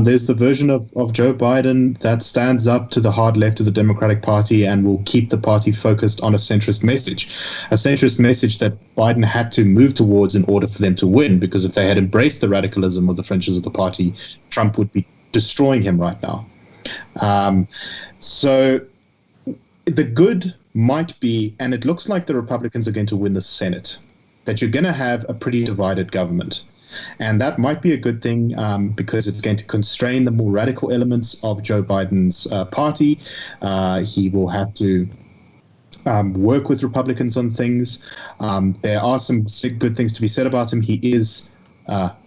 There's the version of Joe Biden that stands up to the hard left of the Democratic Party and will keep the party focused on a centrist message that Biden had to move towards in order for them to win, because if they had embraced the radicalism of the fringes of the party, Trump would be destroying him right now. So the good might be, and it looks like the Republicans are going to win the Senate, that you're going to have a pretty divided government. And that might be a good thing because it's going to constrain the more radical elements of Joe Biden's party. He will have to work with Republicans on things. There are some good things to be said about him. He is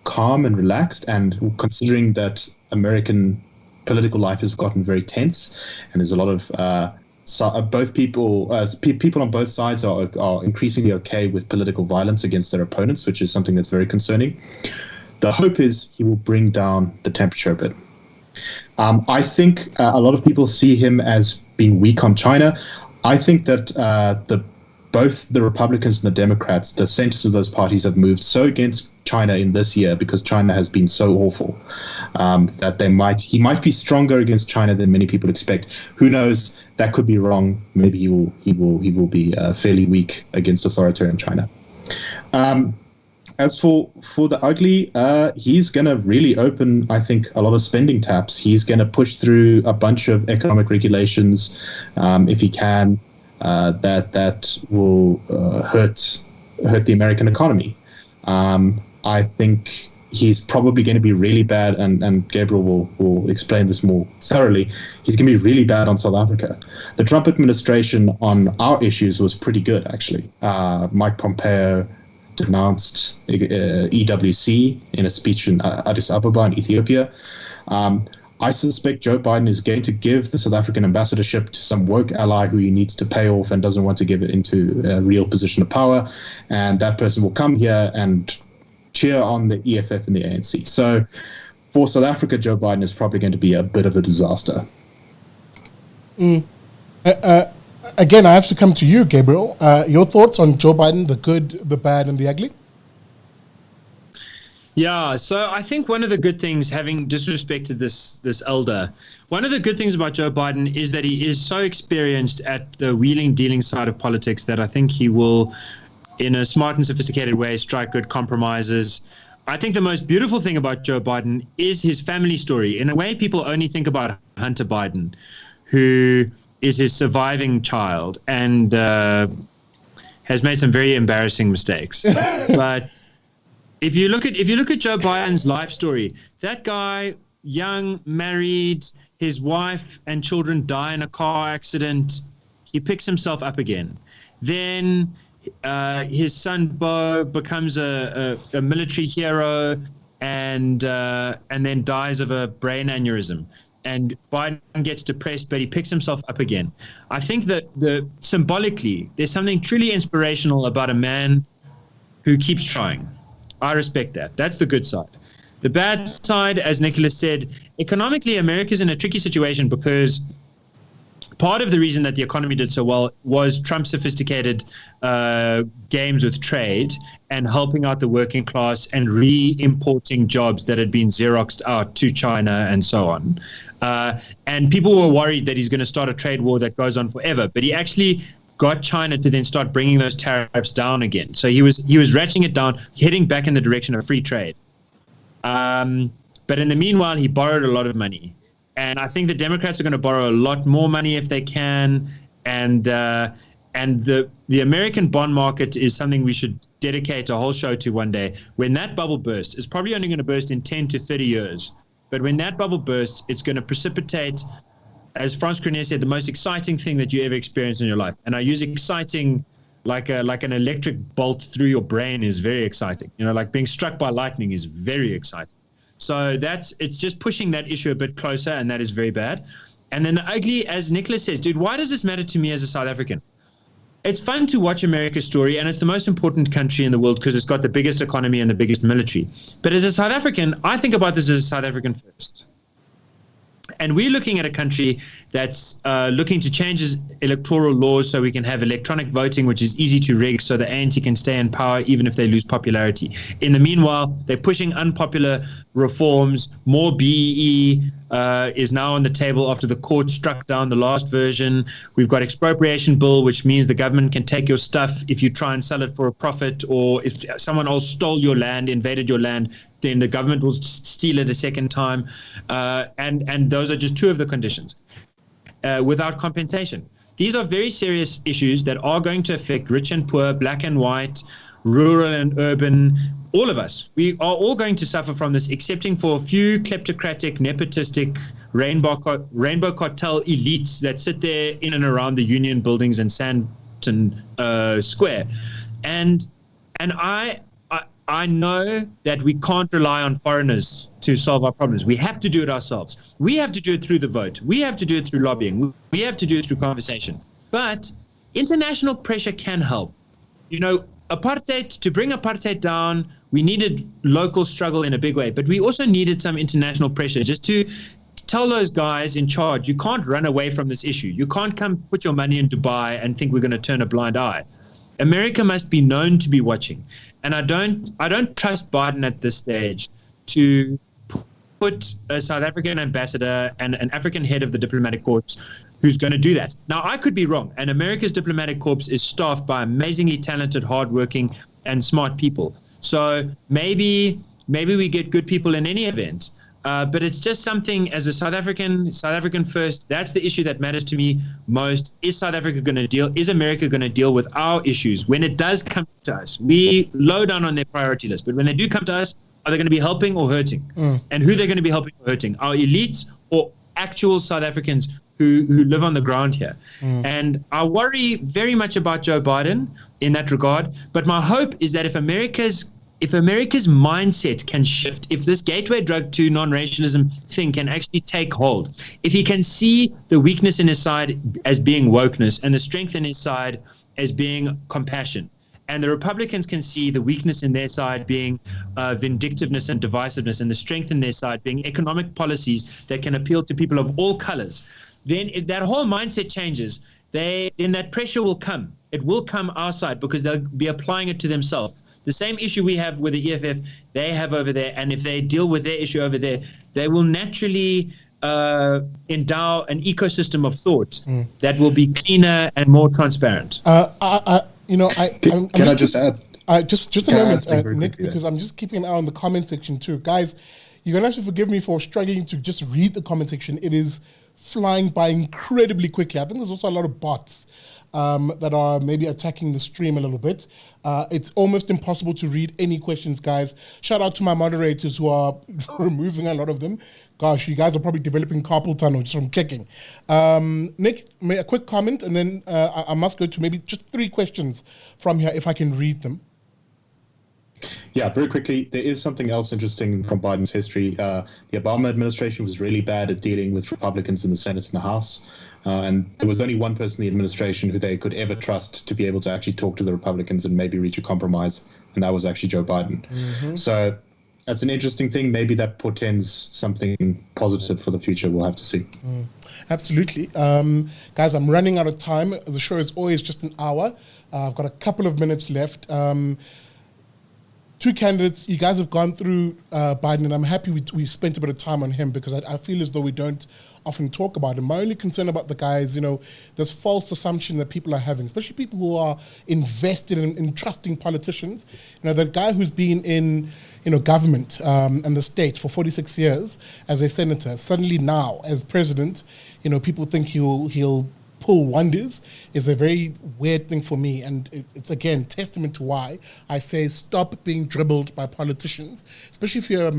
calm and relaxed, and considering that American political life has gotten very tense, and there's a lot of people on both sides are increasingly okay with political violence against their opponents, which is something that's very concerning. The hope is he will bring down the temperature a bit. I think a lot of people see him as being weak on China. I think that both the Republicans and the Democrats, the centers of those parties, have moved so against China in this year because China has been so awful that he might be stronger against China than many people expect. Who knows? That could be wrong. Maybe he will be fairly weak against authoritarian China. As for the ugly, he's going to really open, I think, a lot of spending taps. He's going to push through a bunch of economic regulations if he can. That will hurt the American economy. I think he's probably going to be really bad, and Gabriel will explain this more thoroughly. He's going to be really bad on South Africa. The Trump administration on our issues was pretty good, actually. Mike Pompeo denounced EWC in a speech in Addis Ababa in Ethiopia. I suspect Joe Biden is going to give the South African ambassadorship to some woke ally who he needs to pay off and doesn't want to give it into a real position of power. And that person will come here and cheer on the EFF and the ANC. So for South Africa, Joe Biden is probably going to be a bit of a disaster. Again, I have to come to you, Gabriel. Your thoughts on Joe Biden, the good, the bad, and the ugly? Yeah, so I think one of the good things, having disrespected this elder, one of the good things about Joe Biden is that he is so experienced at the wheeling, dealing side of politics that I think he will, in a smart and sophisticated way, strike good compromises. I think the most beautiful thing about Joe Biden is his family story. In a way, people only think about Hunter Biden, who is his surviving child and has made some very embarrassing mistakes. But if you look at Joe Biden's life story, that guy, young, married, his wife and children die in a car accident. He picks himself up again. Then his son Bo becomes a military hero and then dies of a brain aneurysm. and Biden gets depressed, but he picks himself up again. I think that symbolically, there's something truly inspirational about a man who keeps trying. I respect that. That's the good side. The bad side, as Nicolas said, economically, America's in a tricky situation because part of the reason that the economy did so well was Trump's sophisticated games with trade and helping out the working class and re-importing jobs that had been Xeroxed out to China and so on. And people were worried that he's going to start a trade war that goes on forever. But he actually got China to then start bringing those tariffs down again. So he was ratcheting it down, heading back in the direction of free trade. But in the meanwhile, he borrowed a lot of money. And I think the Democrats are going to borrow a lot more money if they can. And the American bond market is something we should dedicate a whole show to one day. When that bubble bursts, it's probably only going to burst in 10 to 30 years. But when that bubble bursts, it's going to precipitate, as Franz Grenier said, the most exciting thing that you ever experienced in your life. And I use exciting like an electric bolt through your brain is very exciting. Like being struck by lightning is very exciting. So it's just pushing that issue a bit closer, and that is very bad. And then the ugly, as Nicolas says, dude, why does this matter to me as a South African? It's fun to watch America's story, and it's the most important country in the world because it's got the biggest economy and the biggest military. But as a South African, I think about this as a South African first. And we're looking at a country that's looking to change its electoral laws so we can have electronic voting, which is easy to rig so the ANC can stay in power even if they lose popularity. In the meanwhile, they're pushing unpopular reforms. More BEE is now on the table after the court struck down the last version. We've got expropriation bill, which means the government can take your stuff if you try and sell it for a profit, or if someone else stole your land, invaded your land, then the government will steal it a second time. And those are just two of the conditions without compensation. These are very serious issues that are going to affect rich and poor, black and white, rural and urban, all of us. We are all going to suffer from this, excepting for a few kleptocratic, nepotistic, rainbow cartel elites that sit there in and around the union buildings and Sandton Square. And I know that we can't rely on foreigners to solve our problems. We have to do it ourselves. We have to do it through the vote. We have to do it through lobbying. We have to do it through conversation. But international pressure can help. To bring apartheid down, we needed local struggle in a big way, but we also needed some international pressure just to tell those guys in charge, you can't run away from this issue. You can't come put your money in Dubai and think we're going to turn a blind eye. America must be known to be watching. And I don't trust Biden at this stage to put a South African ambassador and an African head of the diplomatic corps who's going to do that. Now, I could be wrong, and America's diplomatic corps is staffed by amazingly talented, hardworking, and smart people. So maybe we get good people in any event. But it's just something as a South African first, that's the issue that matters to me most. Is America going to deal with our issues? When it does come to us, we low down on their priority list. But when they do come to us, are they going to be helping or hurting? And who they're going to be helping or hurting? Our elites or actual South Africans who live on the ground here? And I worry very much about Joe Biden in that regard. But my hope is that if America's mindset can shift, if this gateway drug to non-racialism thing can actually take hold, if he can see the weakness in his side as being wokeness and the strength in his side as being compassion, and the Republicans can see the weakness in their side being vindictiveness and divisiveness, and the strength in their side being economic policies that can appeal to people of all colors, then if that whole mindset changes, then that pressure will come. It will come our side because they'll be applying it to themselves. The same issue we have with the EFF, they have over there. And if they deal with their issue over there, they will naturally endow an ecosystem of thought that will be cleaner and more transparent. Can I just add? Just a moment, Nick, because I'm just keeping an eye on the comment section too. Guys, you're going to have to forgive me for struggling to just read the comment section. It is flying by incredibly quickly. I think there's also a lot of bots that are maybe attacking the stream a little bit. It's almost impossible to read any questions, guys. Shout out to my moderators who are removing a lot of them. Gosh, you guys are probably developing carpal tunnel just from clicking. Nick, a quick comment, and then I must go to maybe just 3 questions from here if I can read them. Yeah, very quickly, there is something else interesting from Biden's history. The Obama administration was really bad at dealing with Republicans in the Senate and the House. And there was only one person in the administration who they could ever trust to be able to actually talk to the Republicans and maybe reach a compromise, and that was actually Joe Biden. Mm-hmm. So that's an interesting thing. Maybe that portends something positive for the future. We'll have to see. Absolutely. Guys, I'm running out of time. The show is always just an hour. I've got a couple of minutes left. Two candidates, you guys have gone through Biden, and I'm happy we spent a bit of time on him because I feel as though we don't often talk about him. My only concern about the guy is, this false assumption that people are having, especially people who are invested in trusting politicians. The guy who's been in, government and the state for 46 years as a senator, suddenly now as president, people think he'll pull wonders is a very weird thing for me, and it's again testament to why I say stop being dribbled by politicians, especially if you're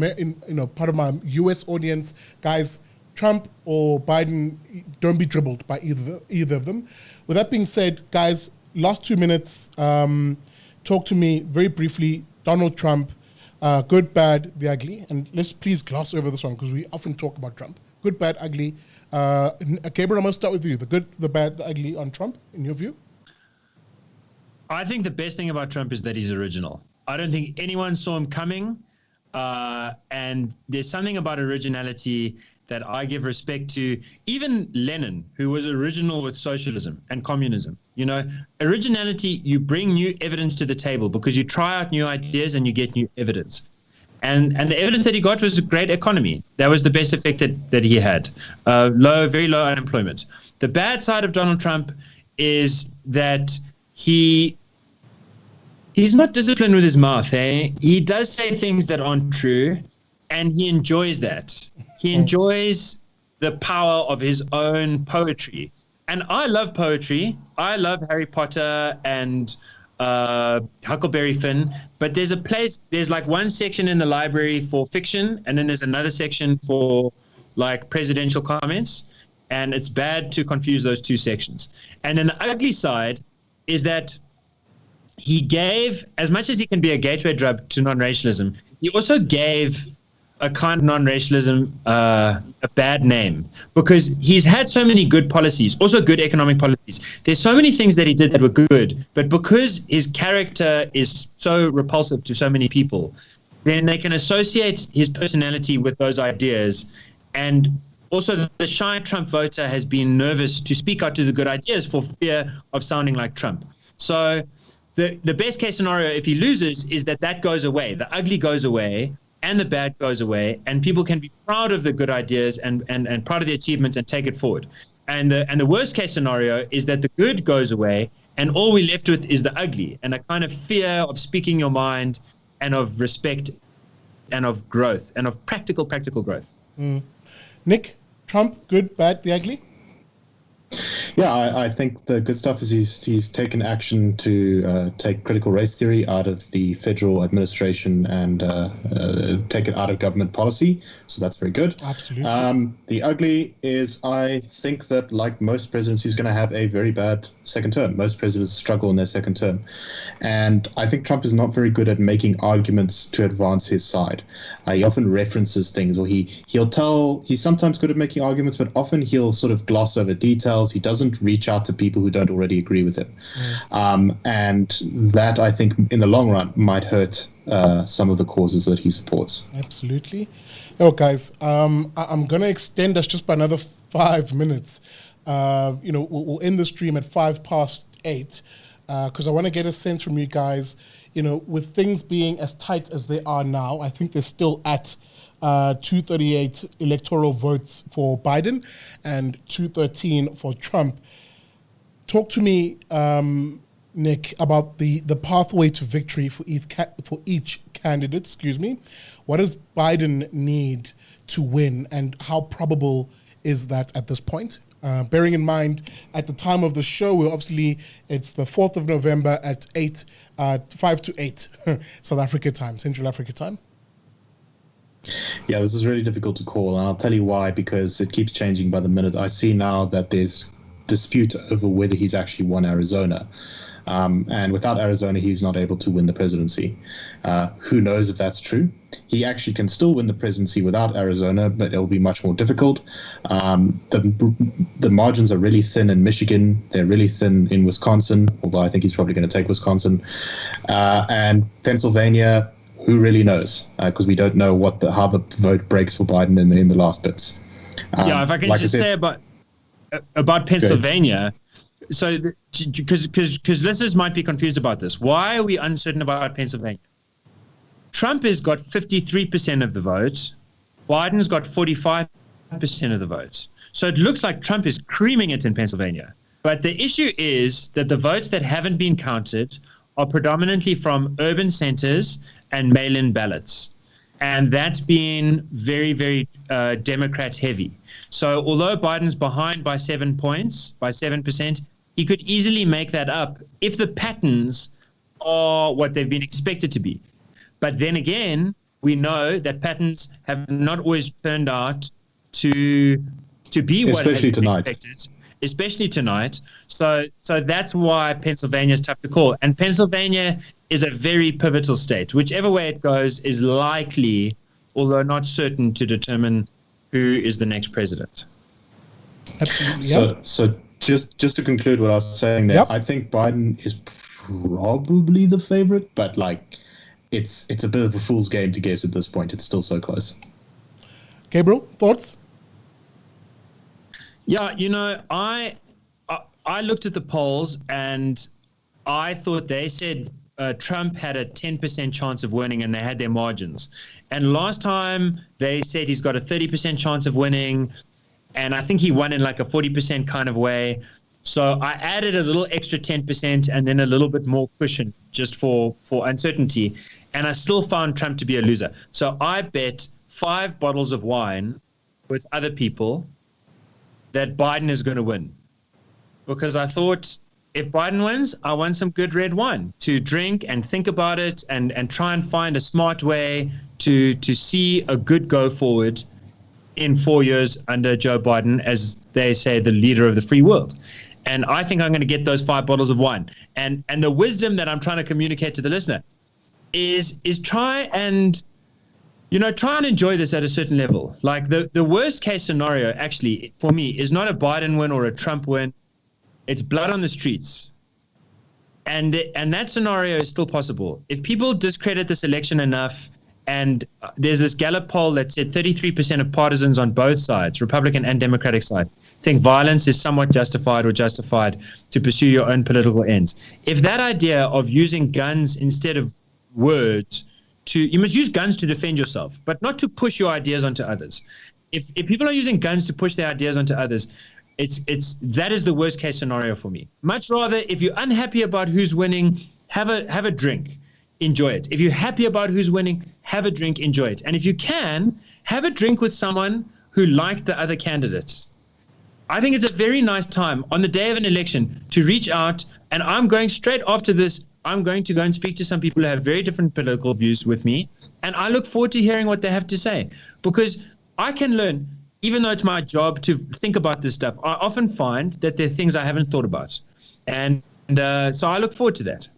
part of my US audience. Guys, Trump or Biden, don't be dribbled by either of them. With that being said, guys, last 2 minutes, talk to me very briefly. Donald Trump, good, bad, the ugly, and let's please gloss over this one because we often talk about Trump. Good, bad, ugly. Gabriel, I'm going to start with you. The good, the bad, the ugly on Trump, in your view? I think the best thing about Trump is that he's original. I don't think anyone saw him coming. And there's something about originality that I give respect to. Even Lenin, who was original with socialism and communism. Originality, you bring new evidence to the table because you try out new ideas and you get new evidence. And the evidence that he got was a great economy. That was the best effect that he had. Very low unemployment. The bad side of Donald Trump is that he's not disciplined with his mouth. He does say things that aren't true, and he enjoys that. He enjoys the power of his own poetry. And I love poetry. I love Harry Potter and Huckleberry Finn, but there's like one section in the library for fiction, and then there's another section for like presidential comments, and it's bad to confuse those two sections. And then the ugly side is that he gave, as much as he can be a gateway drug to non-racialism, he also gave a kind of non-racialism a bad name, because he's had so many good policies, also good economic policies. There's so many things that he did that were good, but because his character is so repulsive to so many people, then they can associate his personality with those ideas. And also the shy Trump voter has been nervous to speak out to the good ideas for fear of sounding like Trump. So the best case scenario, if he loses, is that goes away. The ugly goes away, and the bad goes away, and people can be proud of the good ideas and proud of the achievements and take it forward. And the worst case scenario is that the good goes away, and all we're left with is the ugly, and a kind of fear of speaking your mind, and of respect, and of growth, and of practical growth. Nick, Trump, good, bad, the ugly? Yeah, I think the good stuff is he's taken action to take critical race theory out of the federal administration and take it out of government policy. So that's very good. Absolutely. The ugly is I think that, like most presidents, he's going to have a very bad second term. Most presidents struggle in their second term. And I think Trump is not very good at making arguments to advance his side. He often references things, or he's sometimes good at making arguments, but often he'll sort of gloss over details. He doesn't reach out to people who don't already agree with him. And that, I think, in the long run, might hurt some of the causes that he supports. Absolutely. Oh, guys, I'm going to extend us just by another 5 minutes. We'll end the stream at 8:05, because I want to get a sense from you guys, with things being as tight as they are now. I think they're still at 238 electoral votes for Biden and 213 for Trump. Talk to me, Nick, about the pathway to victory for each candidate. What does Biden need to win, and how probable is that at this point? Bearing in mind, at the time of the show, it's the 4th of November at 5 to 8 South Africa time, Central Africa time. Yeah, this is really difficult to call, and I'll tell you why, because it keeps changing by the minute. I see now that there's dispute over whether he's actually won Arizona. And without Arizona, he's not able to win the presidency. Who knows if that's true? He actually can still win the presidency without Arizona, but it'll be much more difficult. The margins are really thin in Michigan. They're really thin in Wisconsin, although I think he's probably going to take Wisconsin. And Pennsylvania, who really knows? Because we don't know how the vote breaks for Biden in the last bits. If I can just say about Pennsylvania. So, because listeners might be confused about this. Why are we uncertain about Pennsylvania? Trump has got 53% of the votes. Biden's got 45% of the votes. So it looks like Trump is creaming it in Pennsylvania. But the issue is that the votes that haven't been counted are predominantly from urban centers and mail-in ballots. And that's been very, very Democrat heavy. So although Biden's behind by 7 points, by 7%, he could easily make that up if the patterns are what they've been expected to be. But then again, we know that patterns have not always turned out to be what has been expected, especially tonight. So that's why Pennsylvania is tough to call. And Pennsylvania is a very pivotal state. Whichever way it goes is likely, although not certain, to determine who is the next president. Absolutely. So just to conclude what I was saying there, I think Biden is probably the favorite, but it's a bit of a fool's game to guess at this point. It's still so close. Gabriel, thoughts? Yeah, I looked at the polls and I thought they said Trump had a 10% chance of winning and they had their margins. And last time they said he's got a 30% chance of winning. And I think he won in like a 40% kind of way. So I added a little extra 10% and then a little bit more cushion just for uncertainty. And I still found Trump to be a loser. So I bet 5 bottles of wine with other people that Biden is going to win. Because I thought if Biden wins, I want some good red wine to drink and think about it and try and find a smart way to see a good go forward in 4 years under Joe Biden, as they say, the leader of the free world. And I think I'm going to get those 5 bottles of wine. And the wisdom that I'm trying to communicate to the listener is try and enjoy this at a certain level. Like the worst case scenario, actually, for me, is not a Biden win or a Trump win. It's blood on the streets. And that scenario is still possible. If people discredit this election enough, and there's this Gallup poll that said 33% of partisans on both sides, Republican and Democratic side, think violence is somewhat justified to pursue your own political ends. If that idea of using guns instead of words you must use guns to defend yourself, but not to push your ideas onto others. If people are using guns to push their ideas onto others, that is the worst case scenario for me. Much rather, if you're unhappy about who's winning, have a drink. Enjoy it. If you're happy about who's winning, have a drink, enjoy it. And if you can, have a drink with someone who liked the other candidate. I think it's a very nice time on the day of an election to reach out, and I'm going straight after this, I'm going to go and speak to some people who have very different political views with me, and I look forward to hearing what they have to say, because I can learn, even though it's my job to think about this stuff, I often find that there are things I haven't thought about. And so I look forward to that.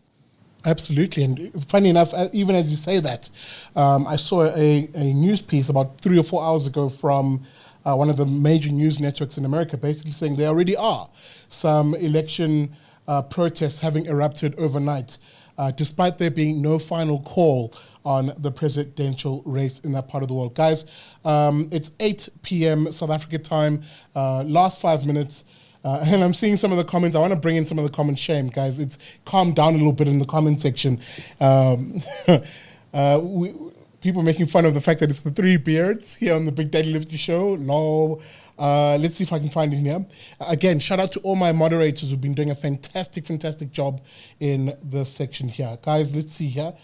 Absolutely. And funny enough, even as you say that, I saw a news piece about 3 or 4 hours ago from one of the major news networks in America, basically saying there already are some election protests having erupted overnight, despite there being no final call on the presidential race in that part of the world. Guys, it's 8 p.m. South Africa time, last 5 minutes. And I'm seeing some of the comments. I want to bring in some of the comments. Shame, guys. It's calmed down a little bit in the comment section. People making fun of the fact that it's the 3 beards here on the Big Daddy Liberty Show. Lol. Let's see if I can find it here. Again, shout out to all my moderators who've been doing a fantastic, fantastic job in this section here. Guys, let's see here.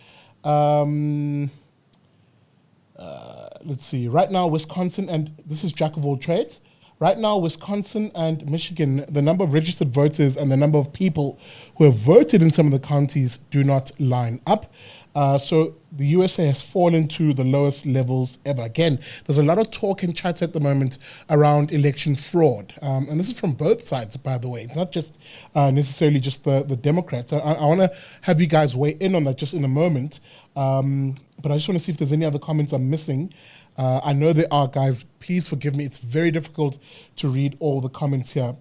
Let's see. Right now, Wisconsin, and this is Jack of all trades. Right now, Wisconsin and Michigan, the number of registered voters and the number of people who have voted in some of the counties do not line up. So the USA has fallen to the lowest levels ever. Again, there's a lot of talk and chat at the moment around election fraud. And this is from both sides, by the way. It's not just necessarily just the Democrats. I want to have you guys weigh in on that just in a moment. But I just want to see if there's any other comments I'm missing. I know there are, guys. Please forgive me. It's very difficult to read all the comments here.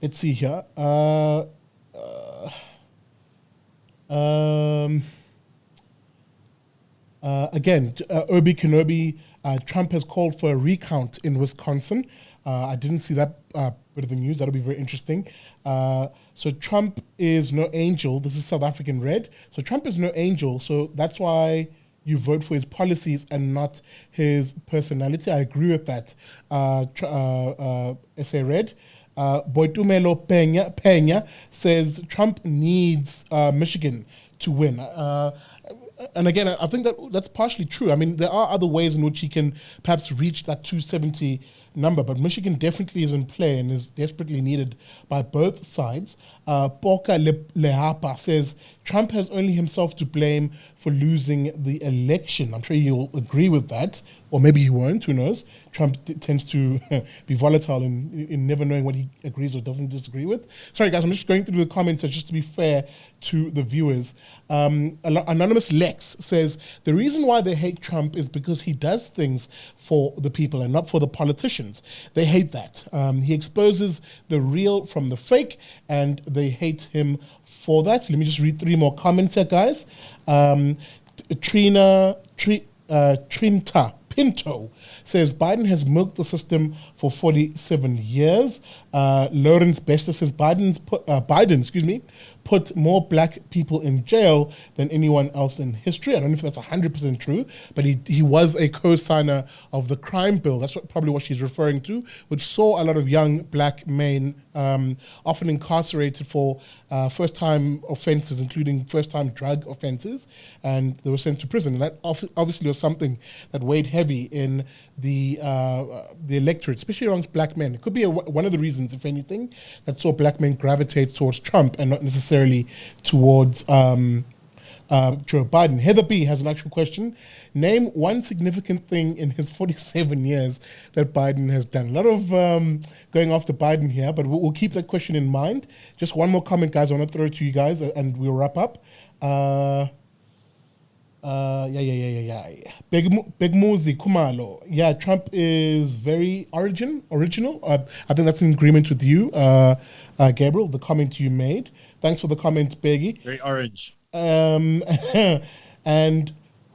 Let's see here. Again, Obi Kenobi, Trump has called for a recount in Wisconsin. I didn't see that bit of the news. That'll be very interesting. So Trump is no angel. This is South African Red. So Trump is no angel. So that's why you vote for his policies and not his personality. I agree with that. SA Red. Boitumelo Pena says Trump needs Michigan to win. And again, I think that's partially true. I mean, there are other ways in which he can perhaps reach that 270 number, but Michigan definitely is in play and is desperately needed by both sides. Poka Lehapa says Trump has only himself to blame for losing the election. I'm sure you'll agree with that, or maybe he won't, who knows. Trump tends to be volatile in never knowing what he agrees or doesn't disagree with. Sorry, guys, I'm just going through the comments just to be fair to the viewers. Anonymous Lex says, the reason why they hate Trump is because he does things for the people and not for the politicians. They hate that. He exposes the real from the fake, and they hate him for that. Let me just read 3 more comments here, guys. Trinta Pinto says Biden has milked the system for 47 years. Lawrence Bester says Biden put more black people in jail than anyone else in history. I don't know if that's 100% true, but he was a co-signer of the crime bill. That's probably what she's referring to, which saw a lot of young black men often incarcerated for first-time offenses, including first-time drug offenses, and they were sent to prison. And that obviously was something that weighed heavy in the electorate, especially amongst black men. It could be one of the reasons, if anything, that saw black men gravitate towards Trump and not necessarily towards Joe Biden. Heather B has an actual question. Name one significant thing in his 47 years that Biden has done. A lot of going after Biden here, but we'll keep that question in mind. Just one more comment, guys. I want to throw it to you guys, and we'll wrap up. Big Muzi Kumalo. Yeah, Trump is very original. I think that's in agreement with you, Gabriel, the comment you made. Thanks for the comment, Beggy. Very orange. And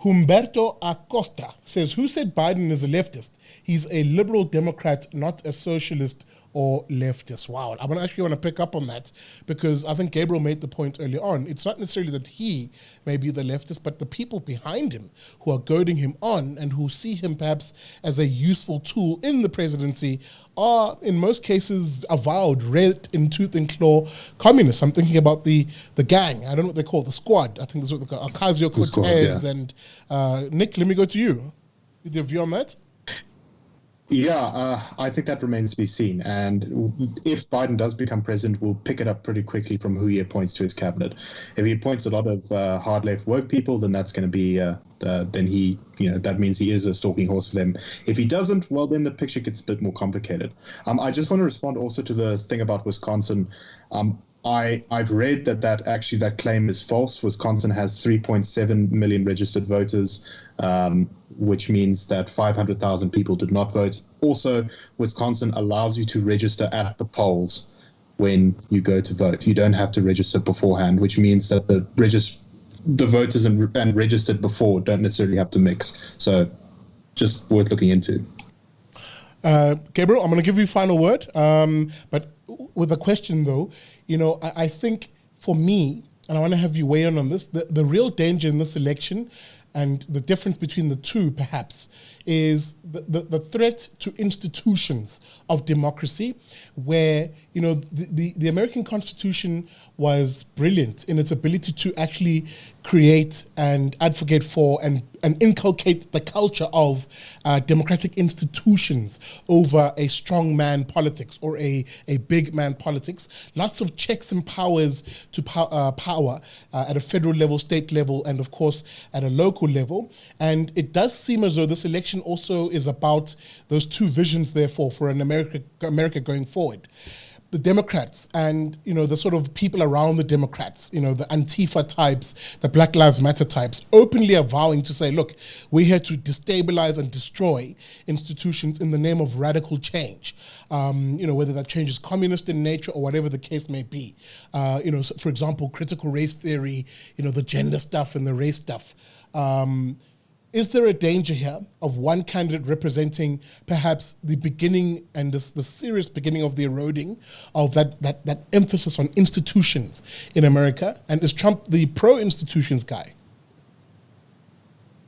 Humberto Acosta says, who said Biden is a leftist? He's a liberal Democrat, not a socialist or leftist. Wow, I actually want to pick up on that, because I think Gabriel made the point earlier on. It's not necessarily that he may be the leftist, but the people behind him who are goading him on and who see him perhaps as a useful tool in the presidency are, in most cases, avowed red in tooth and claw communists. I'm thinking about the gang. I don't know what they call it, the squad. I think that's what they call Ocasio-Cortez. And Nick, let me go to you with your view on that. Yeah, I think that remains to be seen. And if Biden does become president, we'll pick it up pretty quickly from who he appoints to his cabinet. If he appoints a lot of hard left woke people, then that's going to be then he, that means he is a stalking horse for them. If he doesn't, well, then the picture gets a bit more complicated. I just want to respond also to the thing about Wisconsin. I've read that claim is false. Wisconsin has 3.7 million registered voters, which means that 500,000 people did not vote. Also, Wisconsin allows you to register at the polls when you go to vote. You don't have to register beforehand, which means that the voters and registered before don't necessarily have to mix. So just worth looking into. Gabriel, I'm going to give you final word, but with a question though. I think for me, and I want to have you weigh in on this, the real danger in this election and the difference between the two perhaps is the threat to institutions of democracy, where, the American Constitution was brilliant in its ability to actually create and advocate for and inculcate the culture of democratic institutions over a strong man politics or a big man politics. Lots of checks and powers to power at a federal level, state level, and of course at a local level. And it does seem as though this election also is about those two visions, therefore, for an America going forward. The Democrats and, the sort of people around the Democrats, the Antifa types, the Black Lives Matter types, openly are vowing to say, look, we're here to destabilize and destroy institutions in the name of radical change. Whether that change is communist in nature or whatever the case may be. So for example, critical race theory, the gender stuff and the race stuff. Is there a danger here of one candidate representing perhaps the beginning and the serious beginning of the eroding of that emphasis on institutions in America? And is Trump the pro-institutions guy?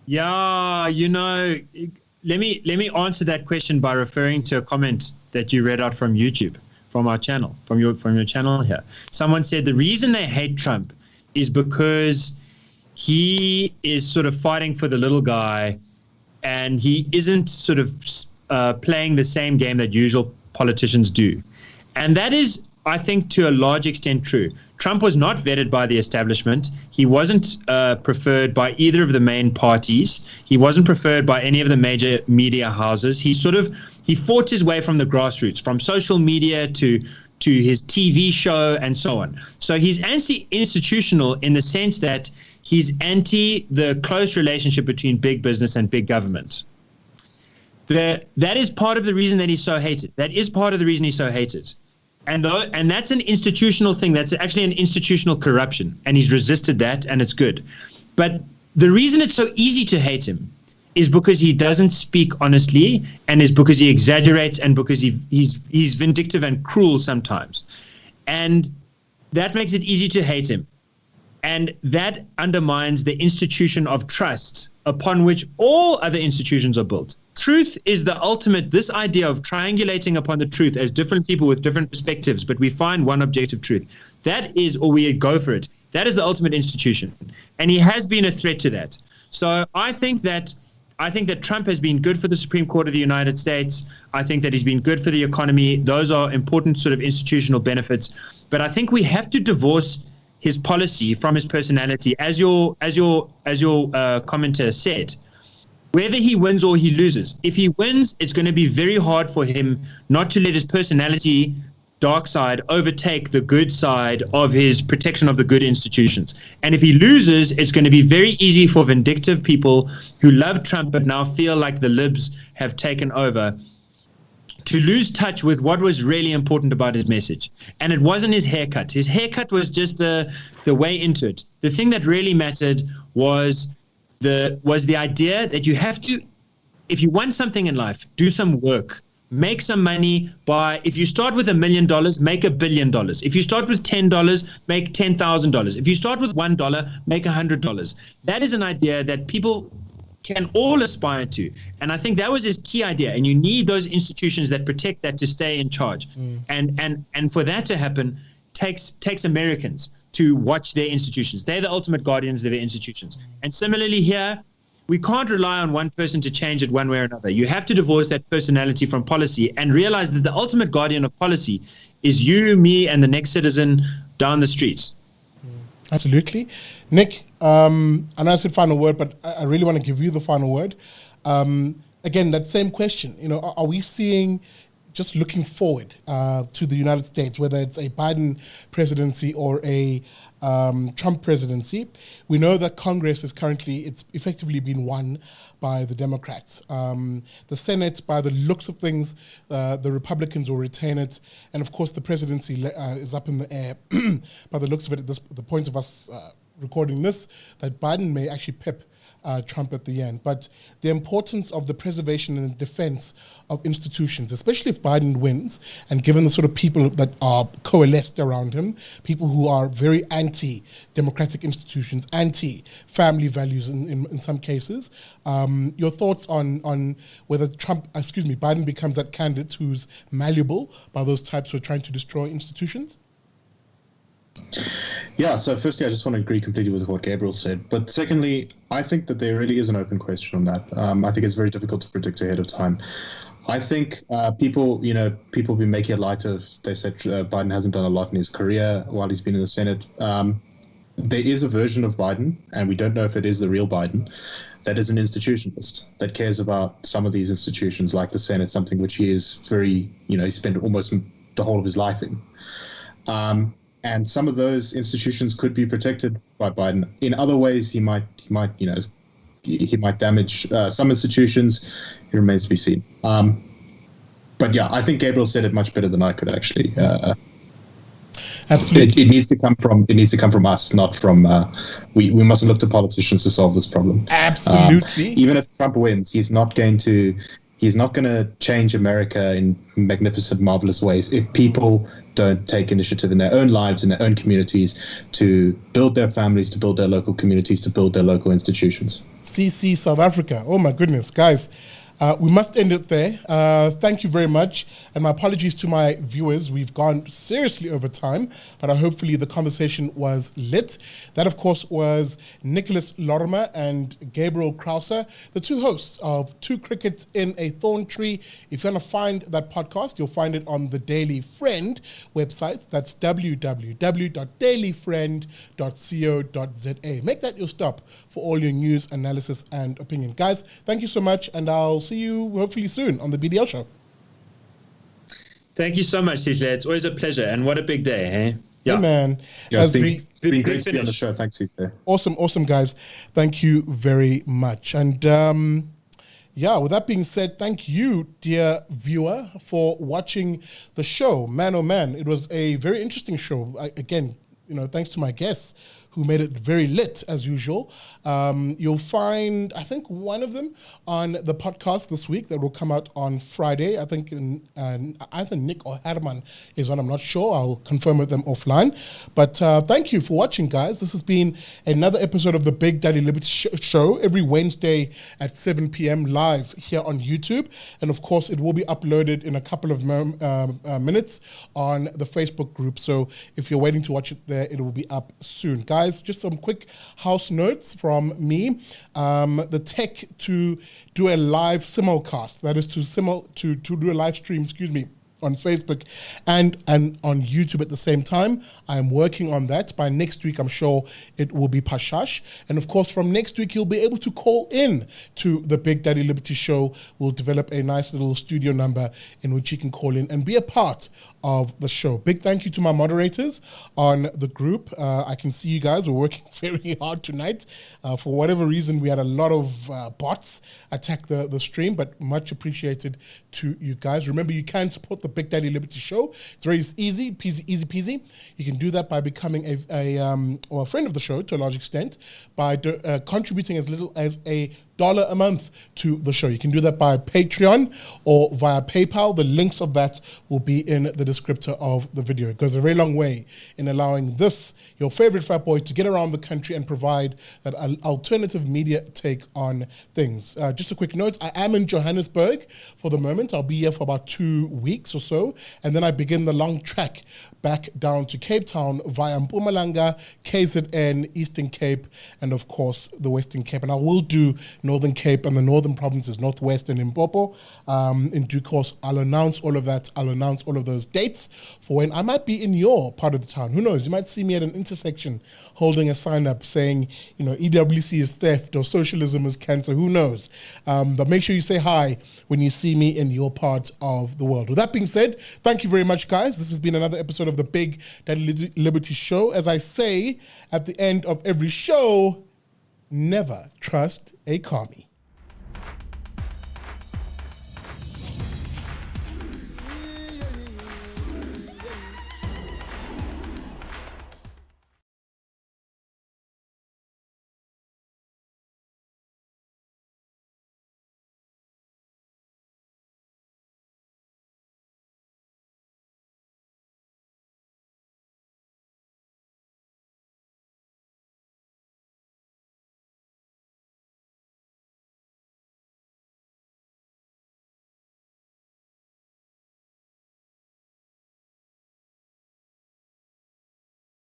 Yeah, let me answer that question by referring to a comment that you read out from YouTube, from our channel, from your channel here. Someone said the reason they hate Trump is because he is sort of fighting for the little guy, and he isn't sort of playing the same game that usual politicians do. And that is, I think, to a large extent true. Trump was not vetted by the establishment. He wasn't preferred by either of the main parties. He wasn't preferred by any of the major media houses. He fought his way from the grassroots, from social media to his TV show and so on. So he's anti-institutional in the sense that he's anti the close relationship between big business and big government. That is part of the reason that he's so hated. That is part of the reason he's so hated. And that's an institutional thing. That's actually an institutional corruption. And he's resisted that, and it's good. But the reason it's so easy to hate him is because he doesn't speak honestly, and is because he exaggerates, and because he's vindictive and cruel sometimes. And that makes it easy to hate him. And that undermines the institution of trust upon which all other institutions are built. Truth is the ultimate, this idea of triangulating upon the truth as different people with different perspectives, but we find one objective truth. That is, or we go for it. That is the ultimate institution. And he has been a threat to that. So I think that Trump has been good for the Supreme Court of the United States. I think that he's been good for the economy. Those are important sort of institutional benefits. But I think we have to divorce his policy from his personality, as your commenter said. Whether he wins or he loses, if he wins, it's going to be very hard for him not to let his personality dark side overtake the good side of his protection of the good institutions. And if he loses, it's going to be very easy for vindictive people who love Trump but now feel like the libs have taken over to lose touch with what was really important about his message. And it wasn't his haircut. His haircut was just the way into it. The thing that really mattered was the idea that you have to, if you want something in life, do some work. Make some money if you start with $1 million, make $1 billion. If you start with $10, make $10,000. If you start with $1, make $100. That is an idea that people can all aspire to. And I think that was his key idea. And you need those institutions that protect that to stay in charge. And for that to happen takes Americans to watch their institutions. They're the ultimate guardians of their institutions. And similarly here, we can't rely on one person to change it one way or another. You have to divorce that personality from policy and realize that the ultimate guardian of policy is you, me, and the next citizen down the streets. Absolutely. Nick, I know I said final word, but I really want to give you the final word. Again, that same question, are we seeing, just looking forward to the United States, whether it's a Biden presidency or a Trump presidency, we know that Congress is currently, it's effectively been won by the Democrats. The Senate, by the looks of things, the Republicans will retain it. And of course, the presidency is up in the air. By the looks of it, at the point of us recording this, that Biden may actually pip Trump at the end. But the importance of the preservation and defense of institutions, especially if Biden wins, and given the sort of people that are coalesced around him, people who are very anti-democratic institutions, anti-family values in some cases. Your thoughts on whether Biden becomes that candidate who's malleable by those types who are trying to destroy institutions? Yeah, so firstly, I just want to agree completely with what Gabriel said. But secondly, I think that there really is an open question on that. I think it's very difficult to predict ahead of time. I think people be making light of, they said Biden hasn't done a lot in his career while he's been in the Senate. There is a version of Biden, and we don't know if it is the real Biden, that is an institutionalist, that cares about some of these institutions like the Senate, something which he is very, he spent almost the whole of his life in. And some of those institutions could be protected by Biden. In other ways, he might damage some institutions. It remains to be seen. But yeah, I think Gabriel said it much better than I could actually. Absolutely, it needs to come from us, not from. We mustn't look to politicians to solve this problem. Absolutely. Even if Trump wins, he's not going to change America in magnificent, marvelous ways if people don't take initiative in their own lives, in their own communities, to build their families, to build their local communities, to build their local institutions. CC South Africa. Oh my goodness, guys. We must end it there. Thank you very much. And my apologies to my viewers. We've gone seriously over time, but hopefully the conversation was lit. That, of course, was Nicolas Lorimer and Gabriel Crouse, the two hosts of Two Crickets in a Thorntree. If you want to find that podcast, you'll find it on the Daily Friend website. That's www.dailyfriend.co.za. Make that your stop for all your news, analysis, and opinion. Guys, thank you so much, and I'll see you hopefully soon on the BDL Show. Thank you so much, Tisha. It's always a pleasure, and what a big day, hey? Yeah, hey man. Yeah, it's been great to be on the show. Thanks, Tisha. Awesome, guys. Thank you very much. And with that being said, thank you, dear viewer, for watching the show. Man, oh man, it was a very interesting show. Again, thanks to my guests who made it very lit as usual. You'll find, I think, one of them on the podcast this week that will come out on Friday. I think either Nick or Herman is on, I'm not sure. I'll confirm with them offline. But thank you for watching, guys. This has been another episode of the Big Daddy Liberty Show every Wednesday at 7 p.m. live here on YouTube. And of course, it will be uploaded in a couple of minutes on the Facebook group. So if you're waiting to watch it there, it will be up soon. Guys, just some quick house notes from me. The tech to do a live simulcast, that is to do a live stream, on Facebook and on YouTube at the same time. I'm working on that. By next week, I'm sure it will be Pashash. And of course, from next week, you'll be able to call in to the Big Daddy Liberty Show. We'll develop a nice little studio number in which you can call in and be a part of the show. Big thank you to my moderators on the group. I can see you guys were working very hard tonight. For whatever reason, we had a lot of bots attack the stream, but much appreciated to you guys. Remember, you can support the Big Daddy Liberty Show. It's very easy peasy. You can do that by becoming a friend of the show to a large extent by contributing as little as $1 a month to the show. You can do that by Patreon or via PayPal. The links of that will be in the descriptor of the video. It goes a very long way in allowing your favorite fat boy, to get around the country and provide that alternative media take on things. Just a quick note, I am in Johannesburg for the moment. I'll be here for about 2 weeks or so, and then I begin the long trek back down to Cape Town via Mpumalanga, KZN, Eastern Cape, and of course the Western Cape. And I will do Northern Cape and the Northern Provinces, Northwest and Limpopo. In due course, I'll announce all of that. I'll announce all of those dates for when I might be in your part of the town. Who knows? You might see me at an intersection holding a sign up saying, EWC is theft or socialism is cancer. Who knows? But make sure you say hi when you see me in your part of the world. With that being said, thank you very much, guys. This has been another episode of the Big Daddy Liberty Show. As I say at the end of every show, never trust a commie.